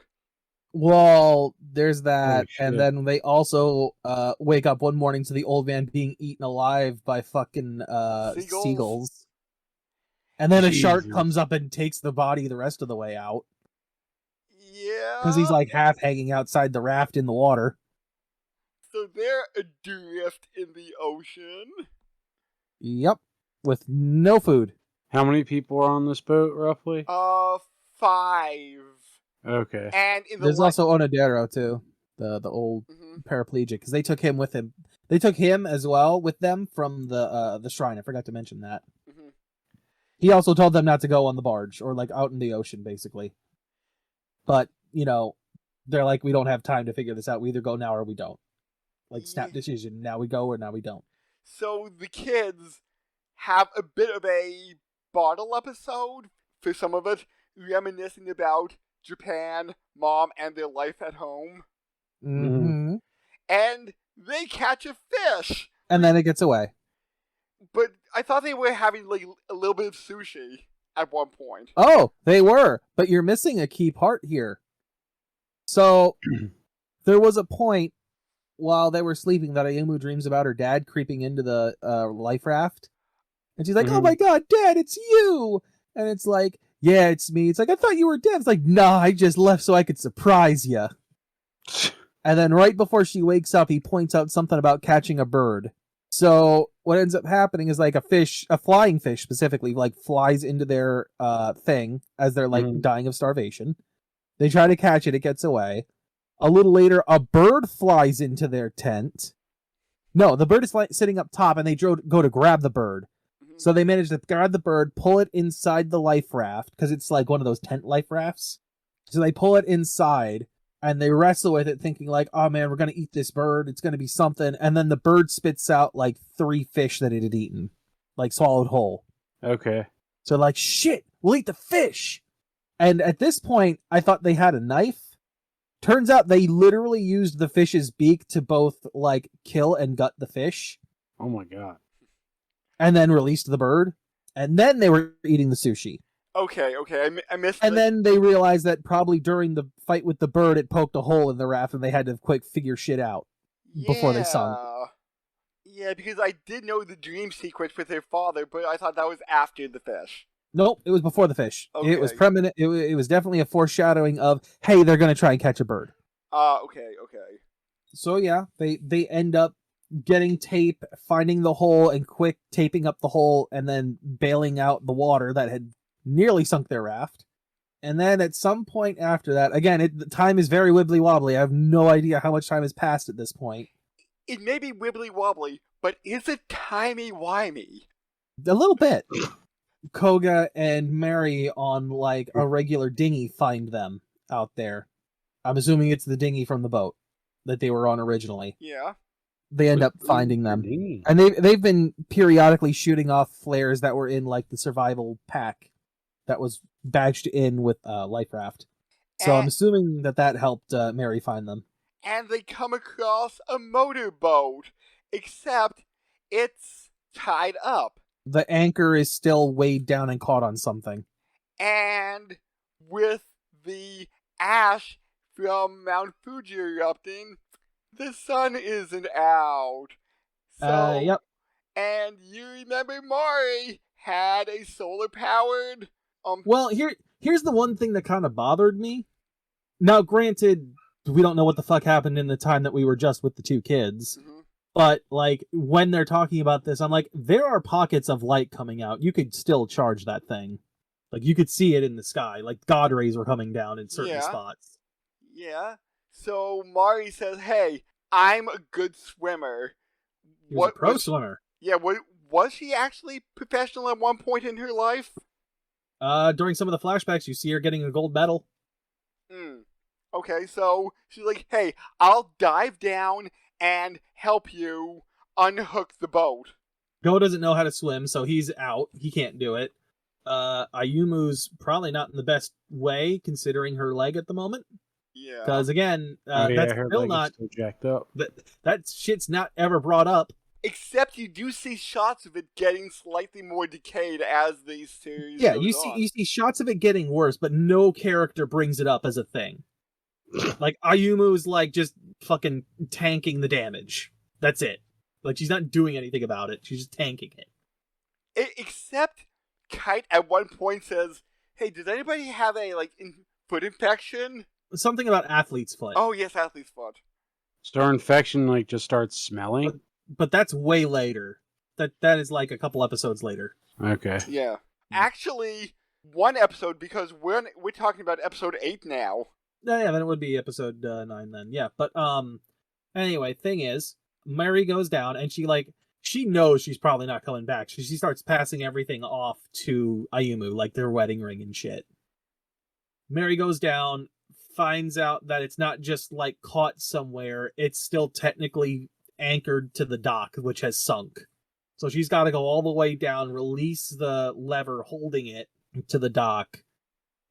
Well, there's that, Oh, and shit. then they also wake up one morning to the old man being eaten alive by fucking seagulls. And then a shark Jesus. comes up and takes the body the rest of the way out. Yeah. Because he's like half hanging outside the raft in the water. So they're adrift in the ocean. Yep. With no food. How many people are on this boat, roughly? 5. Okay. And in the There's also Onodero, too. The old paraplegic. Because they took him with him. They took him as well with them from the shrine. I forgot to mention that. Mhm. He also told them not to go on the barge. Or like out in the ocean, basically. But, you know, they're like, we don't have time to figure this out. We either go now or we don't. Like, snap decision. Now we go or now we don't. So the kids have a bit of a bottle episode for some of it, reminiscing about Japan, mom, and their life at home. Mm-hmm. And they catch a fish. And then it gets away. But I thought they were having like a little bit of sushi at one point. Oh, they were. But you're missing a key part here. So, there was a point while they were sleeping that Ayumu dreams about her dad creeping into the life raft. And she's like, oh my god, Dad, it's you! And it's like, yeah, it's me. It's like, I thought you were dead. It's like, nah, I just left so I could surprise you. And then right before she wakes up, he points out something about catching a bird. So what ends up happening is like a flying fish specifically, like flies into their thing as they're like dying of starvation. They try to catch it. It gets away. A little later, a bird flies into their tent. No, the bird is sitting up top, and they go to grab the bird. So they manage to grab the bird, pull it inside the life raft, because it's like one of those tent life rafts. So they pull it inside, and they wrestle with it, thinking like, oh man, we're going to eat this bird. It's going to be something. And then the bird spits out like 3 fish that it had eaten, like swallowed whole. Okay. So like, shit, we'll eat the fish. And at this point, I thought they had a knife. Turns out they literally used the fish's beak to both like kill and gut the fish. Oh my god. And then released the bird. And then they were eating the sushi. Okay, I missed. And then they realized that probably during the fight with the bird, it poked a hole in the raft, and they had to quick figure shit out before they sunk. Yeah, because I did know the dream sequence with their father, but I thought that was after the fish. Nope, it was before the fish. Okay. It was permanent. It was definitely a foreshadowing of, hey, they're going to try and catch a bird. Okay. So yeah, they end up getting tape, finding the hole, and quick taping up the hole, and then bailing out the water that had nearly sunk their raft. And then at some point after that, again, the time is very wibbly wobbly. I have no idea how much time has passed at this point. It may be wibbly wobbly, but is it timey wimey? A little bit. Koga and Mary on like a regular dinghy find them out there. I'm assuming it's the dinghy from the boat that they were on originally. Yeah. They end up finding them. And they've been periodically shooting off flares that were in like the survival pack that was badged in with life raft. So I'm assuming that helped Mary find them. And they come across a motorboat, except it's tied up. The anchor is still weighed down and caught on something. And with the ash from Mount Fuji erupting, the sun isn't out. So, Yep. And you remember Mari had a solar-powered... Well, here's the one thing that kind of bothered me. Now, granted, we don't know what the fuck happened in the time that we were just with the 2 kids. Mm-hmm. But, like, when they're talking about this, I'm like, there are pockets of light coming out. You could still charge that thing. Like, you could see it in the sky. Like, God rays were coming down in certain spots. Yeah. So Mari says, "Hey, I'm a good swimmer." He was a pro was swimmer. Yeah, was she actually professional at one point in her life? During some of the flashbacks, you see her getting a gold medal. Okay, so she's like, "Hey, I'll dive down and help you unhook the boat." Go doesn't know how to swim, so he's out. He can't do it. Ayumu's probably not in the best way, considering her leg at the moment. Yeah. Because again, her that's still leg not is still jacked up. that shit's not ever brought up. Except you do see shots of it getting slightly more decayed as the series Yeah, goes you see shots of it getting worse, but no character brings it up as a thing. Like Ayumu's like just fucking tanking the damage. That's it. Like she's not doing anything about it. She's just tanking it. Except Kite at one point says, "Hey, does anybody have a foot infection?" Something about athlete's foot. Oh yes, athlete's foot. So her infection just starts smelling. But that's way later. That is like a couple episodes later. Okay. Yeah. Actually, one episode, because we're talking about episode 8 now. Yeah, then it would be episode 9 then. Yeah, but anyway, thing is, Mary goes down and she knows she's probably not coming back. She starts passing everything off to Ayumu, like their wedding ring and shit. Mary goes down, finds out that it's not just like caught somewhere, it's still technically anchored to the dock, which has sunk. So she's got to go all the way down, release the lever holding it to the dock,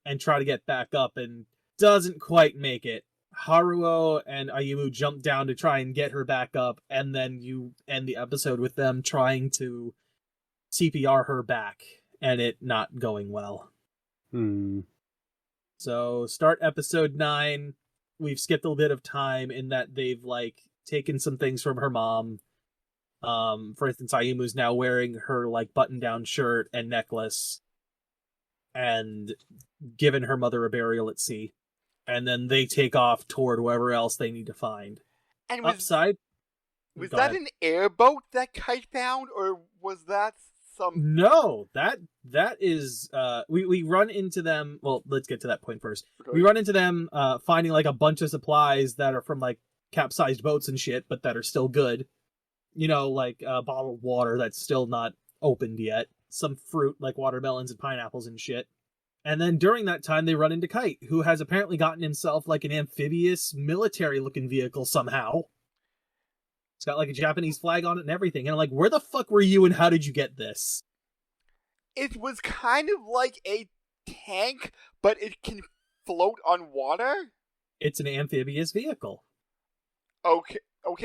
and try to get back up, and doesn't quite make it. Haruo and Ayumu jump down to try and get her back up, and then you end the episode with them trying to CPR her back, and it not going well. So start episode 9. We've skipped a bit of time in that they've taken some things from her mom. For instance, Ayumu's now wearing her button-down shirt and necklace, and given her mother a burial at sea. And then they take off toward wherever else they need to find. And Upside. Was that an airboat that Kite found, or was that some? No, that is we run into them. Well, let's get to that point first. Okay. We run into them finding a bunch of supplies that are from capsized boats and shit, but that are still good. Bottled water that's still not opened yet. Some fruit like watermelons and pineapples and shit. And then during that time, they run into Kite, who has apparently gotten himself an amphibious military-looking vehicle somehow. It's got a Japanese flag on it and everything. And I'm where the fuck were you and how did you get this? It was kind of like a tank, but it can float on water? It's an amphibious vehicle. Okay,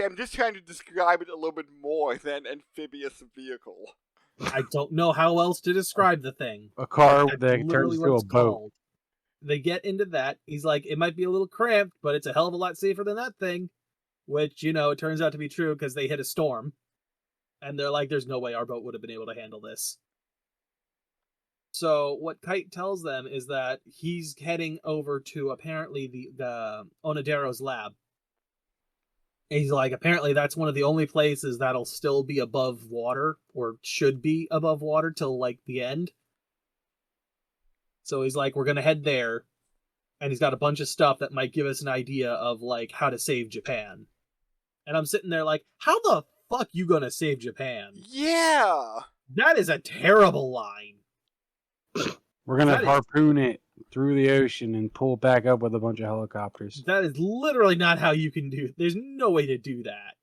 I'm just trying to describe it a little bit more than amphibious vehicle. I don't know how else to describe the thing. A car that turns into a boat. They get into that. He's it might be a little cramped, but it's a hell of a lot safer than that thing. Which, it turns out to be true because they hit a storm. And they're there's no way our boat would have been able to handle this. So what Kite tells them is that he's heading over to apparently the Onodero's lab. He's apparently that's one of the only places that'll still be above water, or should be above water till the end. So he's we're gonna head there, and he's got a bunch of stuff that might give us an idea of how to save Japan. And I'm sitting there how the fuck you gonna save Japan? Yeah! That is a terrible line. We're gonna harpoon it through the ocean and pull back up with a bunch of helicopters. That is literally not how you can do it. There's no way to do that.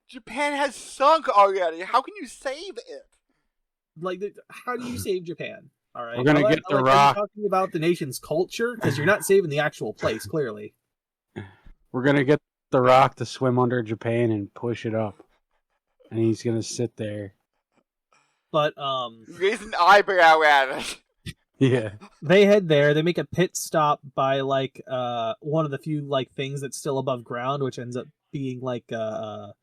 Japan has sunk already. How can you save it? How do you save Japan? All right. We're gonna get the rock. Talking about the nation's culture, because you're not saving the actual place. Clearly, we're gonna get the rock to swim under Japan and push it up, and he's gonna sit there. But raise an eyebrow at it. Yeah. They head there. They make a pit stop by one of the few things that's still above ground, which ends up being a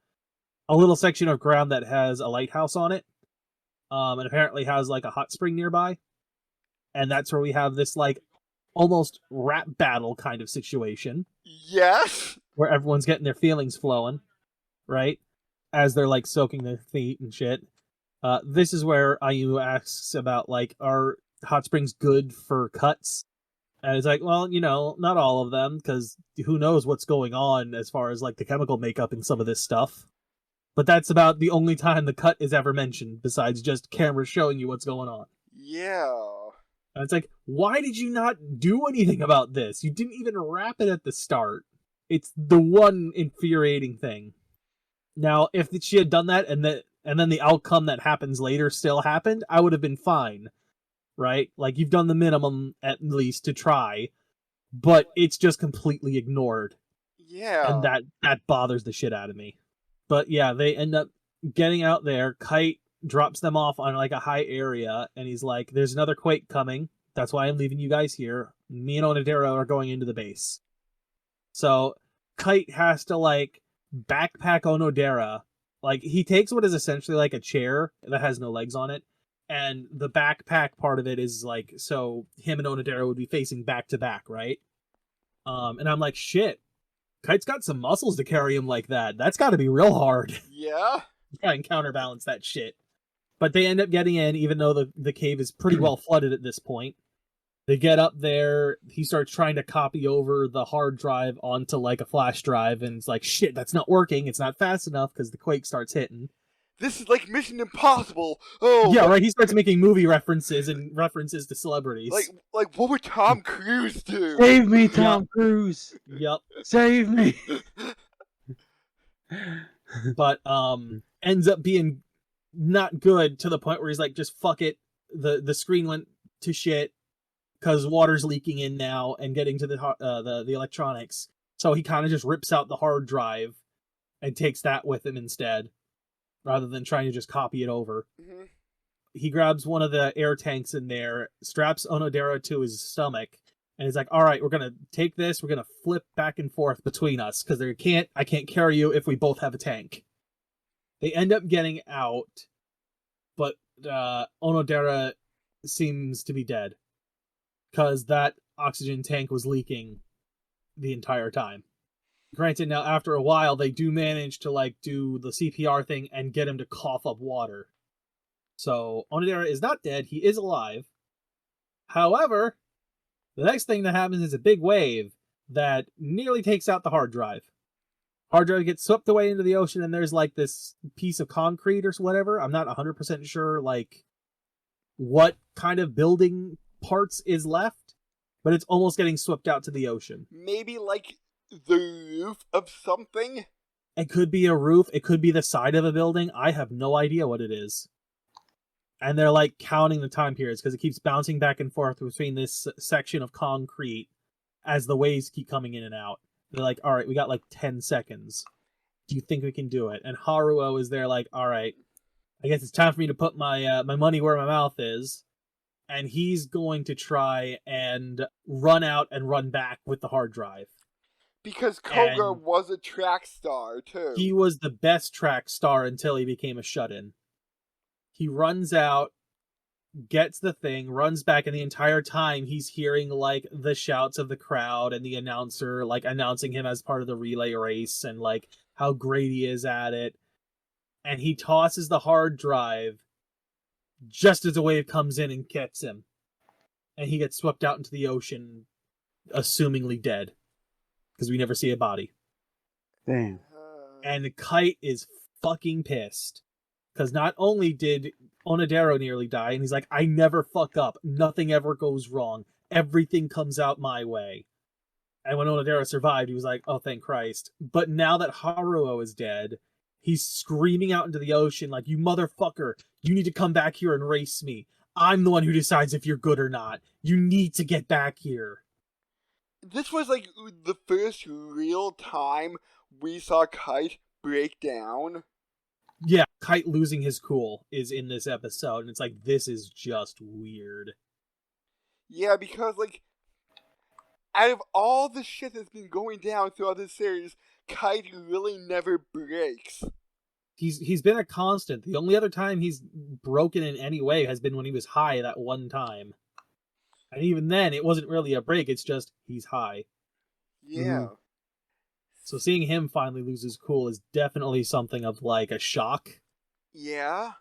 little section of ground that has a lighthouse on it. And apparently has a hot spring nearby. And that's where we have this almost rap battle kind of situation. Yes. Where everyone's getting their feelings flowing, right? As they're soaking their feet and shit. This is where Ayu asks about are hot springs good for cuts? And it's like, well, not all of them, because who knows what's going on as far as like the chemical makeup in some of this stuff. But that's about the only time the cut is ever mentioned, besides just cameras showing you what's going on. Yeah. And it's like, why did you not do anything about this? You didn't even wrap it at the start. It's the one infuriating thing. Now, if she had done that and then the outcome that happens later still happened, I would have been fine. Right? Like, you've done the minimum, at least, to try. But it's just completely ignored. Yeah. And that bothers the shit out of me. But yeah, they end up getting out there. Kite drops them off on like a high area, and he's like, there's another quake coming. That's why I'm leaving you guys here. Me and Onodera are going into the base. So Kite has to like backpack Onodera. Like, he takes what is essentially like a chair that has no legs on it, and the backpack part of it is like, so him and Onodera would be facing back to back, right? And I'm like, shit, Kite's got some muscles to carry him like that. That's got to be real hard. Yeah. Try and counterbalance that shit. But they end up getting in, even though the cave is pretty well flooded at this point. They get up there. He starts trying to copy over the hard drive onto like a flash drive, and it's like, shit, that's not working. It's not fast enough because the quake starts hitting. This is like Mission Impossible. Oh, yeah, right. He starts making movie references and references to celebrities. Like what would Tom Cruise do? Save me, Tom Cruise. Yep. Save me. But ends up being not good, to the point where he's like, just fuck it. The screen went to shit because water's leaking in now and getting to the electronics. So he kind of just rips out the hard drive and takes that with him instead, rather than trying to just copy it over. Mm-hmm. He grabs one of the air tanks in there, straps Onodera to his stomach, and he's like, all right, we're going to take this, we're going to flip back and forth between us, because I can't carry you if we both have a tank. They end up getting out, but Onodera seems to be dead, because that oxygen tank was leaking the entire time. Granted, now after a while, they do manage to like do the CPR thing and get him to cough up water. So Onodera is not dead; he is alive. However, the next thing that happens is a big wave that nearly takes out the hard drive. Hard drive gets swept away into the ocean, and there's like this piece of concrete or whatever. I'm not 100% sure like what kind of building parts is left, but it's almost getting swept out to the ocean. Maybe like the roof of something? It could be a roof. It could be the side of a building. I have no idea what it is. And they're like counting the time periods because it keeps bouncing back and forth between this section of concrete as the waves keep coming in and out. They're like, all right, we got like 10 seconds. Do you think we can do it? And Haruo is there like, all right, I guess it's time for me to put my my money where my mouth is. And he's going to try and run out and run back with the hard drive. Because Koga was a track star, too. He was the best track star until he became a shut-in. He runs out, gets the thing, runs back, and the entire time he's hearing, like, the shouts of the crowd and the announcer, like, announcing him as part of the relay race and, like, how great he is at it. And he tosses the hard drive just as a wave comes in and gets him. And he gets swept out into the ocean, assumingly dead. Because we never see a body. Damn. And Kite is fucking pissed. Because not only did Onodera nearly die, and he's like, I never fuck up. Nothing ever goes wrong. Everything comes out my way. And when Onodera survived, he was like, oh, thank Christ. But now that Haruo is dead, he's screaming out into the ocean like, you motherfucker, you need to come back here and race me. I'm the one who decides if you're good or not. You need to get back here. This was like the first real time we saw Kite break down. Yeah, Kite losing his cool is in this episode, and it's like, this is just weird. Yeah, because, like, out of all the shit that's been going down throughout this series, Kite really never breaks. He's been a constant. The only other time he's broken in any way has been when he was high that one time. And even then, it wasn't really a break, it's just, he's high. Yeah. Mm-hmm. So seeing him finally lose his cool is definitely something of, like, a shock. Yeah?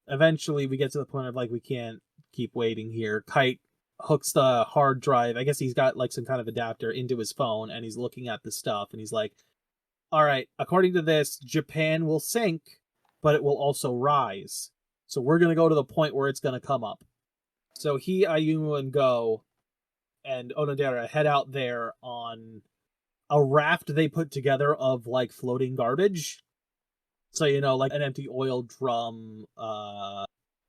Eventually, we get to the point of, like, we can't keep waiting here. Kite hooks the hard drive. I guess he's got like some kind of adapter into his phone, and he's looking at the stuff, and he's like, all right, according to this, Japan will sink, but it will also rise. So we're going to go to the point where it's going to come up. So he, Ayumu, and Go and Onodera head out there on a raft they put together of like floating garbage. So, you know, like an empty oil drum,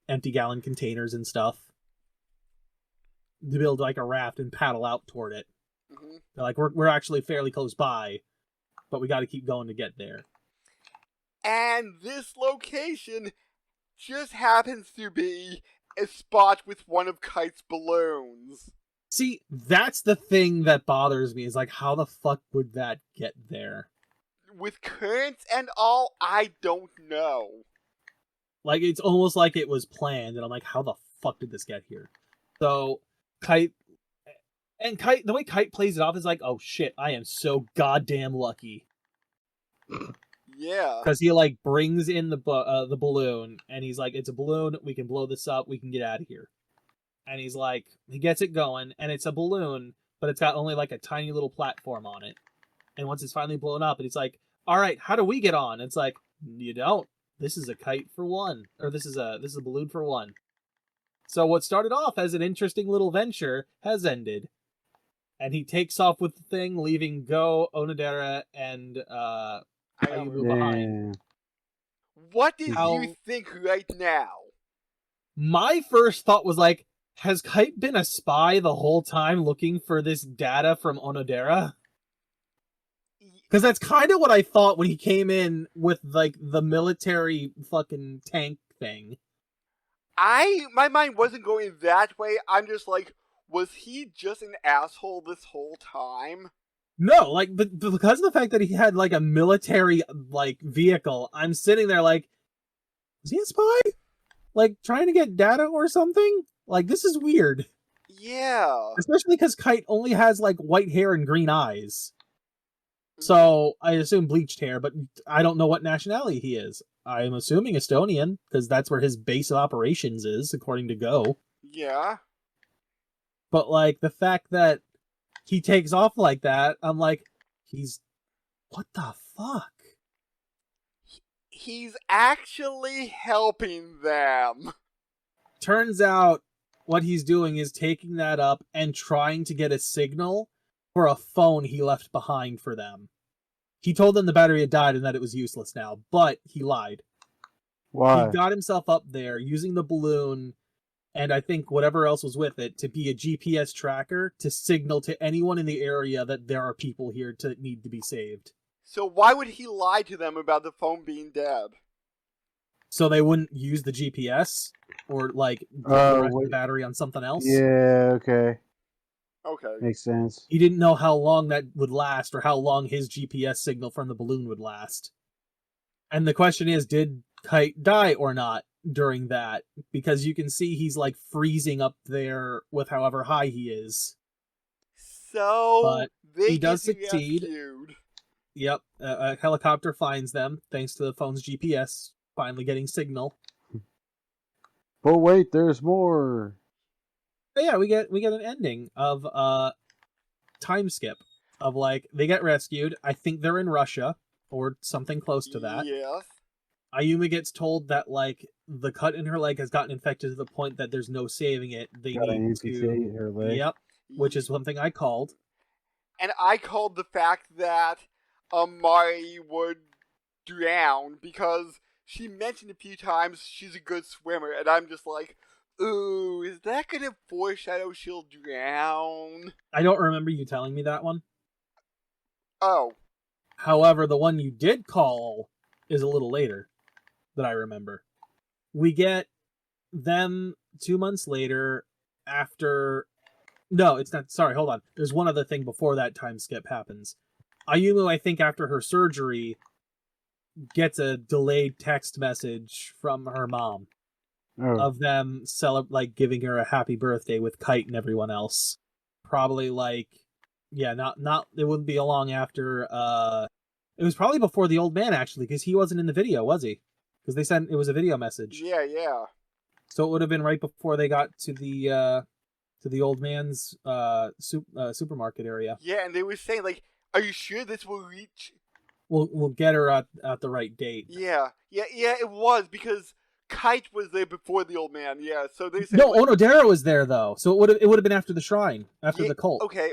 empty gallon containers and stuff. To build like a raft and paddle out toward it. Mm-hmm. They're like, we're actually fairly close by, but we got to keep going to get there. And this location just happens to be a spot with one of Kite's balloons. See, that's the thing that bothers me, is like, how the fuck would that get there? With currents and all, I don't know. Like, it's almost like it was planned, and I'm like, how the fuck did this get here? So, Kite, the way Kite plays it off is like, oh shit, I am so goddamn lucky. Yeah. Because he, like, brings in the balloon, and he's like, it's a balloon, we can blow this up, we can get out of here. And he's like, he gets it going, and it's a balloon, but it's got only, like, a tiny little platform on it. And once it's finally blown up, and he's like, alright, how do we get on? It's like, you don't. This is a kite for one. Or this is a balloon for one. So what started off as an interesting little venture has ended. And he takes off with the thing, leaving Go, Onodera, and Ayumu behind. What did you think right now? My first thought was like, has Kite been a spy the whole time looking for this data from Onodera? Because that's kind of what I thought when he came in with, like, the military fucking tank thing. My mind wasn't going that way. I'm just like, was he just an asshole this whole time? No, like, but because of the fact that he had, like, a military, like, vehicle, I'm sitting there like, is he a spy? Like, trying to get data or something? Like, this is weird. Yeah. Especially because Kite only has, like, white hair and green eyes. So, I assume bleached hair, but I don't know what nationality he is. I'm assuming Estonian, because that's where his base of operations is, according to Go. Yeah. But, like, the fact that he takes off like that, I'm like, what the fuck? He's actually helping them. Turns out what he's doing is taking that up and trying to get a signal for a phone he left behind for them. He told them the battery had died and that it was useless now, but he lied. Why? He got himself up there using the balloon and I think whatever else was with it to be a GPS tracker to signal to anyone in the area that there are people here to need to be saved. So why would he lie to them about the phone being dead? So they wouldn't use the GPS? Or, like, direct the battery on something else? Yeah, okay. Okay. Makes sense. He didn't know how long that would last or how long his GPS signal from the balloon would last. And the question is, did Kite die or not during that? Because you can see he's, like, freezing up there with however high he is. So, but he does succeed. Rescued. Yep, a helicopter finds them, thanks to the phone's GPS finally getting signal. But wait, there's more. But yeah, we get an ending of time skip of, like, they get rescued. I think they're in Russia or something close to that. Yes. Ayumi gets told that, like, the cut in her leg has gotten infected to the point that there's no saving it. They Gotta need amputate to her leg. Yep, which is something I called. And I called the fact that Mari would drown because she mentioned a few times she's a good swimmer, and I'm just like, ooh, is that gonna foreshadow she'll drown? I don't remember you telling me that one. Oh. However, the one you did call is a little later that I remember. We get them 2 months later after... No, it's not. Sorry, hold on. There's one other thing before that time skip happens. Ayumu, I think after her surgery, gets a delayed text message from her mom of them giving her a happy birthday with Kite and everyone else. Probably like, yeah, not. It wouldn't be long after. It was probably before the old man actually, because he wasn't in the video, was he? Because they sent it was a video message. Yeah. So it would have been right before they got to the to the old man's supermarket area. Yeah, and they were saying, like, are you sure this will reach? We'll get her at the right date. Yeah, it was, because Kite was there before the old man, yeah, so they said... No, like, Onodera was there, though, so it would have been after the shrine, after the cult. Okay.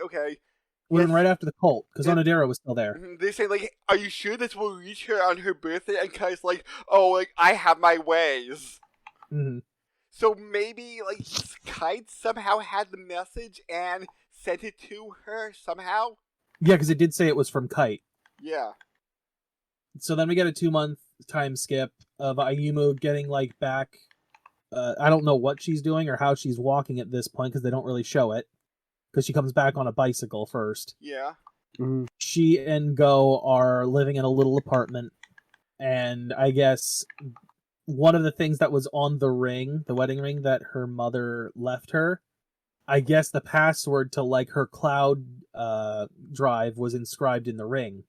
Would have been right after the cult, because Onodera was still there. They say, like, are you sure this will reach her on her birthday? And Kite's like, oh, like, I have my ways. Mm-hmm. So maybe, like, Kite somehow had the message and sent it to her somehow? Yeah, because it did say it was from Kite. Yeah. So then we get a 2-month time skip of Ayumu getting, like, back. I don't know what she's doing or how she's walking at this point, because they don't really show it. Because she comes back on a bicycle first. Yeah. Mm-hmm. She and Go are living in a little apartment. And I guess one of the things that was on the ring, the wedding ring that her mother left her, I guess the password to, like, her cloud drive was inscribed in the ring.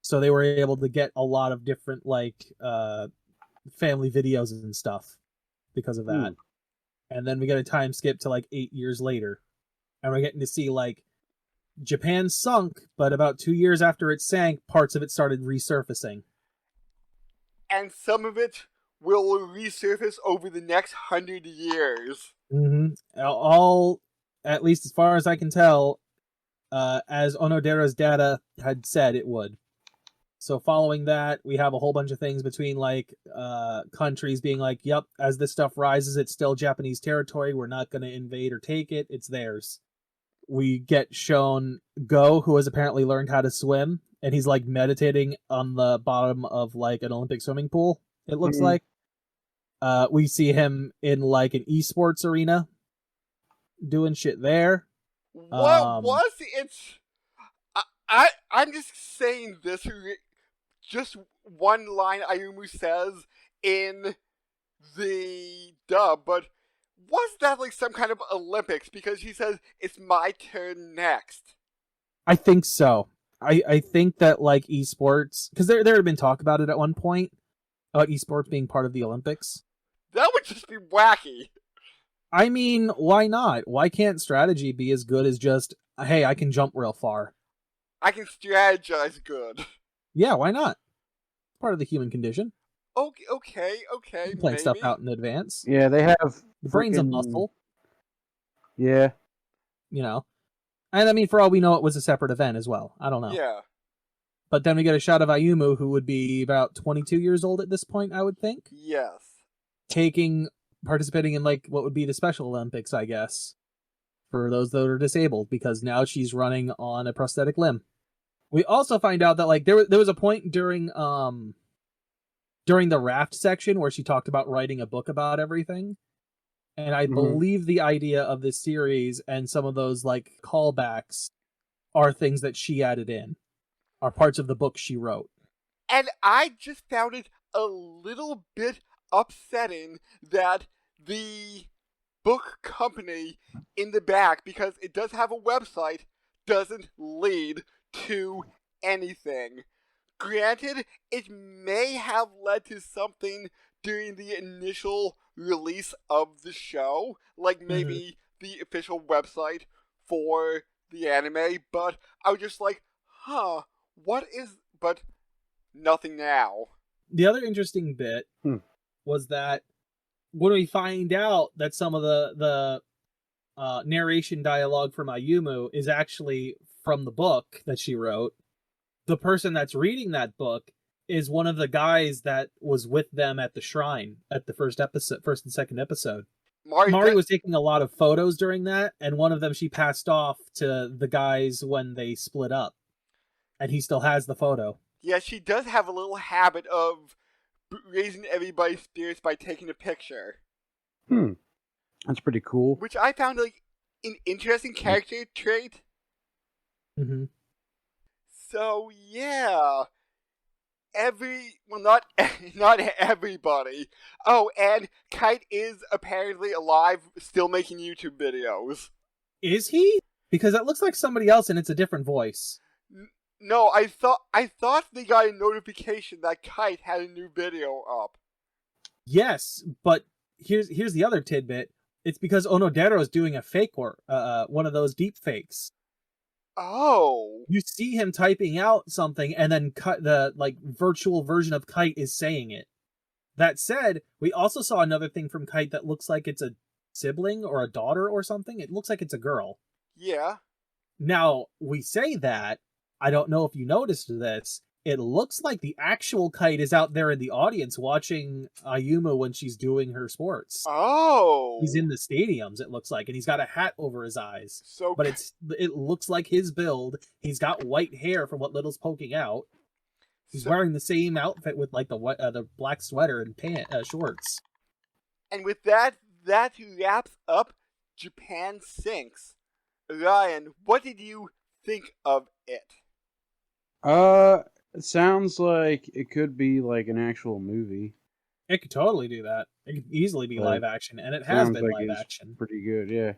So they were able to get a lot of different, like, family videos and stuff because of that. And then we get a time skip to, like, 8 years later. And we're getting to see, like, Japan sunk, but about 2 years after it sank, parts of it started resurfacing. And some of it will resurface over the next 100 years. Mm-hmm. All, at least as far as I can tell, as Onodera's data had said it would. So following that, we have a whole bunch of things between, like, countries being like, yep, as this stuff rises, it's still Japanese territory. We're not going to invade or take it. It's theirs. We get shown Go, who has apparently learned how to swim, and he's, like, meditating on the bottom of, like, an Olympic swimming pool, it looks like. We see him in, like, an esports arena doing shit there. What was it? I'm just saying this. Just one line Ayumu says in the dub, but was that, like, some kind of Olympics? Because he says, it's my turn next. I think so. I think that, like, esports, because there had been talk about it at one point, about esports being part of the Olympics. That would just be wacky. I mean, why not? Why can't strategy be as good as just, hey, I can jump real far? I can strategize good. Yeah, why not? Part of the human condition. Okay. You plan stuff out in advance. Yeah, they have... The brain's a muscle. Yeah. You know? And I mean, for all we know, it was a separate event as well. I don't know. Yeah. But then we get a shot of Ayumu, who would be about 22 years old at this point, I would think. Yes. Participating in, like, what would be the Special Olympics, I guess. For those that are disabled, because now she's running on a prosthetic limb. We also find out that, like, there was a point during the raft section where she talked about writing a book about everything. And I believe the idea of this series and some of those, like, callbacks are things that she added in, are parts of the book she wrote. And I just found it a little bit upsetting that the book company in the back, because it does have a website, doesn't lead to anything. Granted, it may have led to something during the initial release of the show, like maybe the official website for the anime, but I was just like, but nothing now. The other interesting bit was that when we find out that some of the narration dialogue from Ayumu is actually from the book that she wrote, the person that's reading that book is one of the guys that was with them at the shrine at the first and second episode. Mari was taking a lot of photos during that, and one of them she passed off to the guys when they split up. And he still has the photo. Yeah, she does have a little habit of raising everybody's spirits by taking a picture. That's pretty cool. Which I found, like, an interesting character trait. Mm-hmm. So, yeah. Not everybody. Oh, and Kite is apparently alive, still making YouTube videos. Is he? Because that looks like somebody else and it's a different voice. No, I thought they got a notification that Kite had a new video up. Yes, but here's the other tidbit. It's because Onodera is doing a fake work, one of those deep fakes. Oh. You see him typing out something, and then the virtual version of Kite is saying it. That said, we also saw another thing from Kite that looks like it's a sibling or a daughter or something. It looks like it's a girl. Yeah. Now, we say that. I don't know if you noticed this. It looks like the actual Kite is out there in the audience watching Ayuma when she's doing her sports. Oh. He's in the stadiums, it looks like, and he's got a hat over his eyes. So, but it looks like his build. He's got white hair from what little's poking out. He's wearing the same outfit with like the black sweater and shorts. And with that wraps up Japan Sinks. Ryan, what did you think of it? It sounds like it could be like an actual movie. It could totally do that. It could easily be live action, and it has been live action. Pretty good, yeah.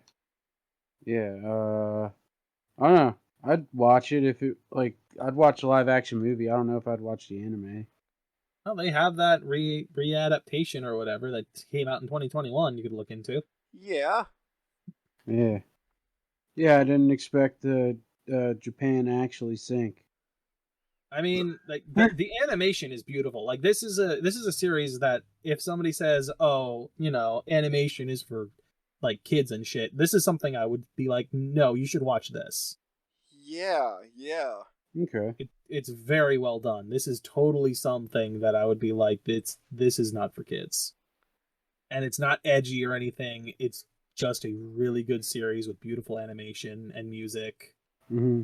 Yeah, I don't know. I'd watch it if it I'd watch a live action movie. I don't know if I'd watch the anime. Well, they have that re-adaptation or whatever that came out in 2021 you could look into. Yeah. Yeah. Yeah, I didn't expect Japan actually sink. I mean, like the animation is beautiful. Like this is a series that if somebody says, "Oh, animation is for like kids and shit," this is something I would be like, "No, you should watch this." Yeah. Okay. It's very well done. This is totally something that I would be like, this is not for kids. And it's not edgy or anything. It's just a really good series with beautiful animation and music. Mm-hmm.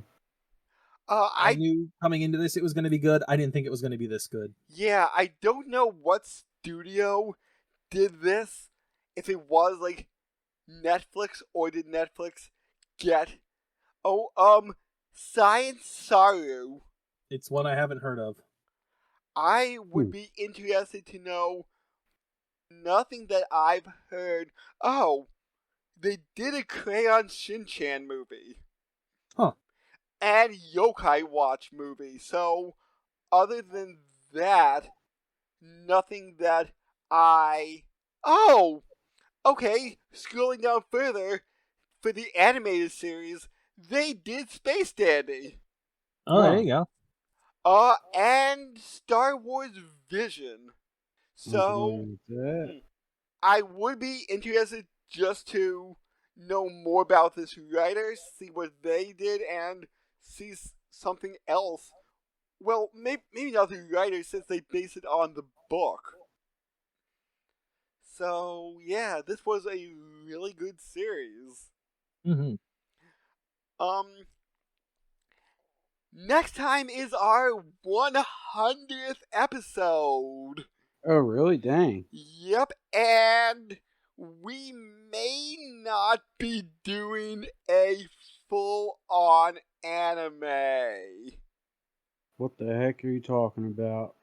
I knew coming into this it was going to be good. I didn't think it was going to be this good. Yeah, I don't know what studio did this. If it was like Netflix, or did Netflix get... Science Saru. It's one I haven't heard of. I would be interested to know. Nothing that I've heard. Oh, they did a Crayon Shin-chan movie. Huh. And Yokai Watch movie. So, other than that, nothing that I... Oh! Okay, scrolling down further, for the animated series, they did Space Dandy. Oh, there you go. And Star Wars Vision. So, I would be interested just to know more about this writer, see what they did, and see something else. Well, maybe not the writer, since they base it on the book. So, yeah, this was a really good series. Mm-hmm. Next time is our 100th episode. Oh, really? Dang. Yep, and we may not be doing a full-on anime. What the heck are you talking about?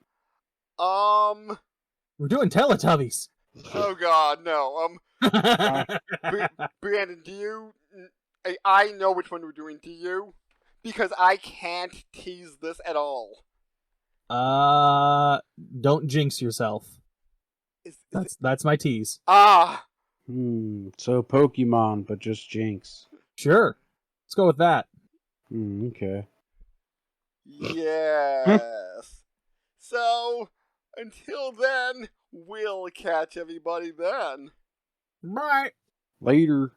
We're doing Teletubbies. Oh god, no. Brandon, do you... I know which one we're doing. Do you? Because I can't tease this at all. Don't jinx yourself. That's my tease. Ah! So Pokemon, but just Jinx. Sure. Let's go with that. Okay. Yes. So, until then, we'll catch everybody then. Bye. Later.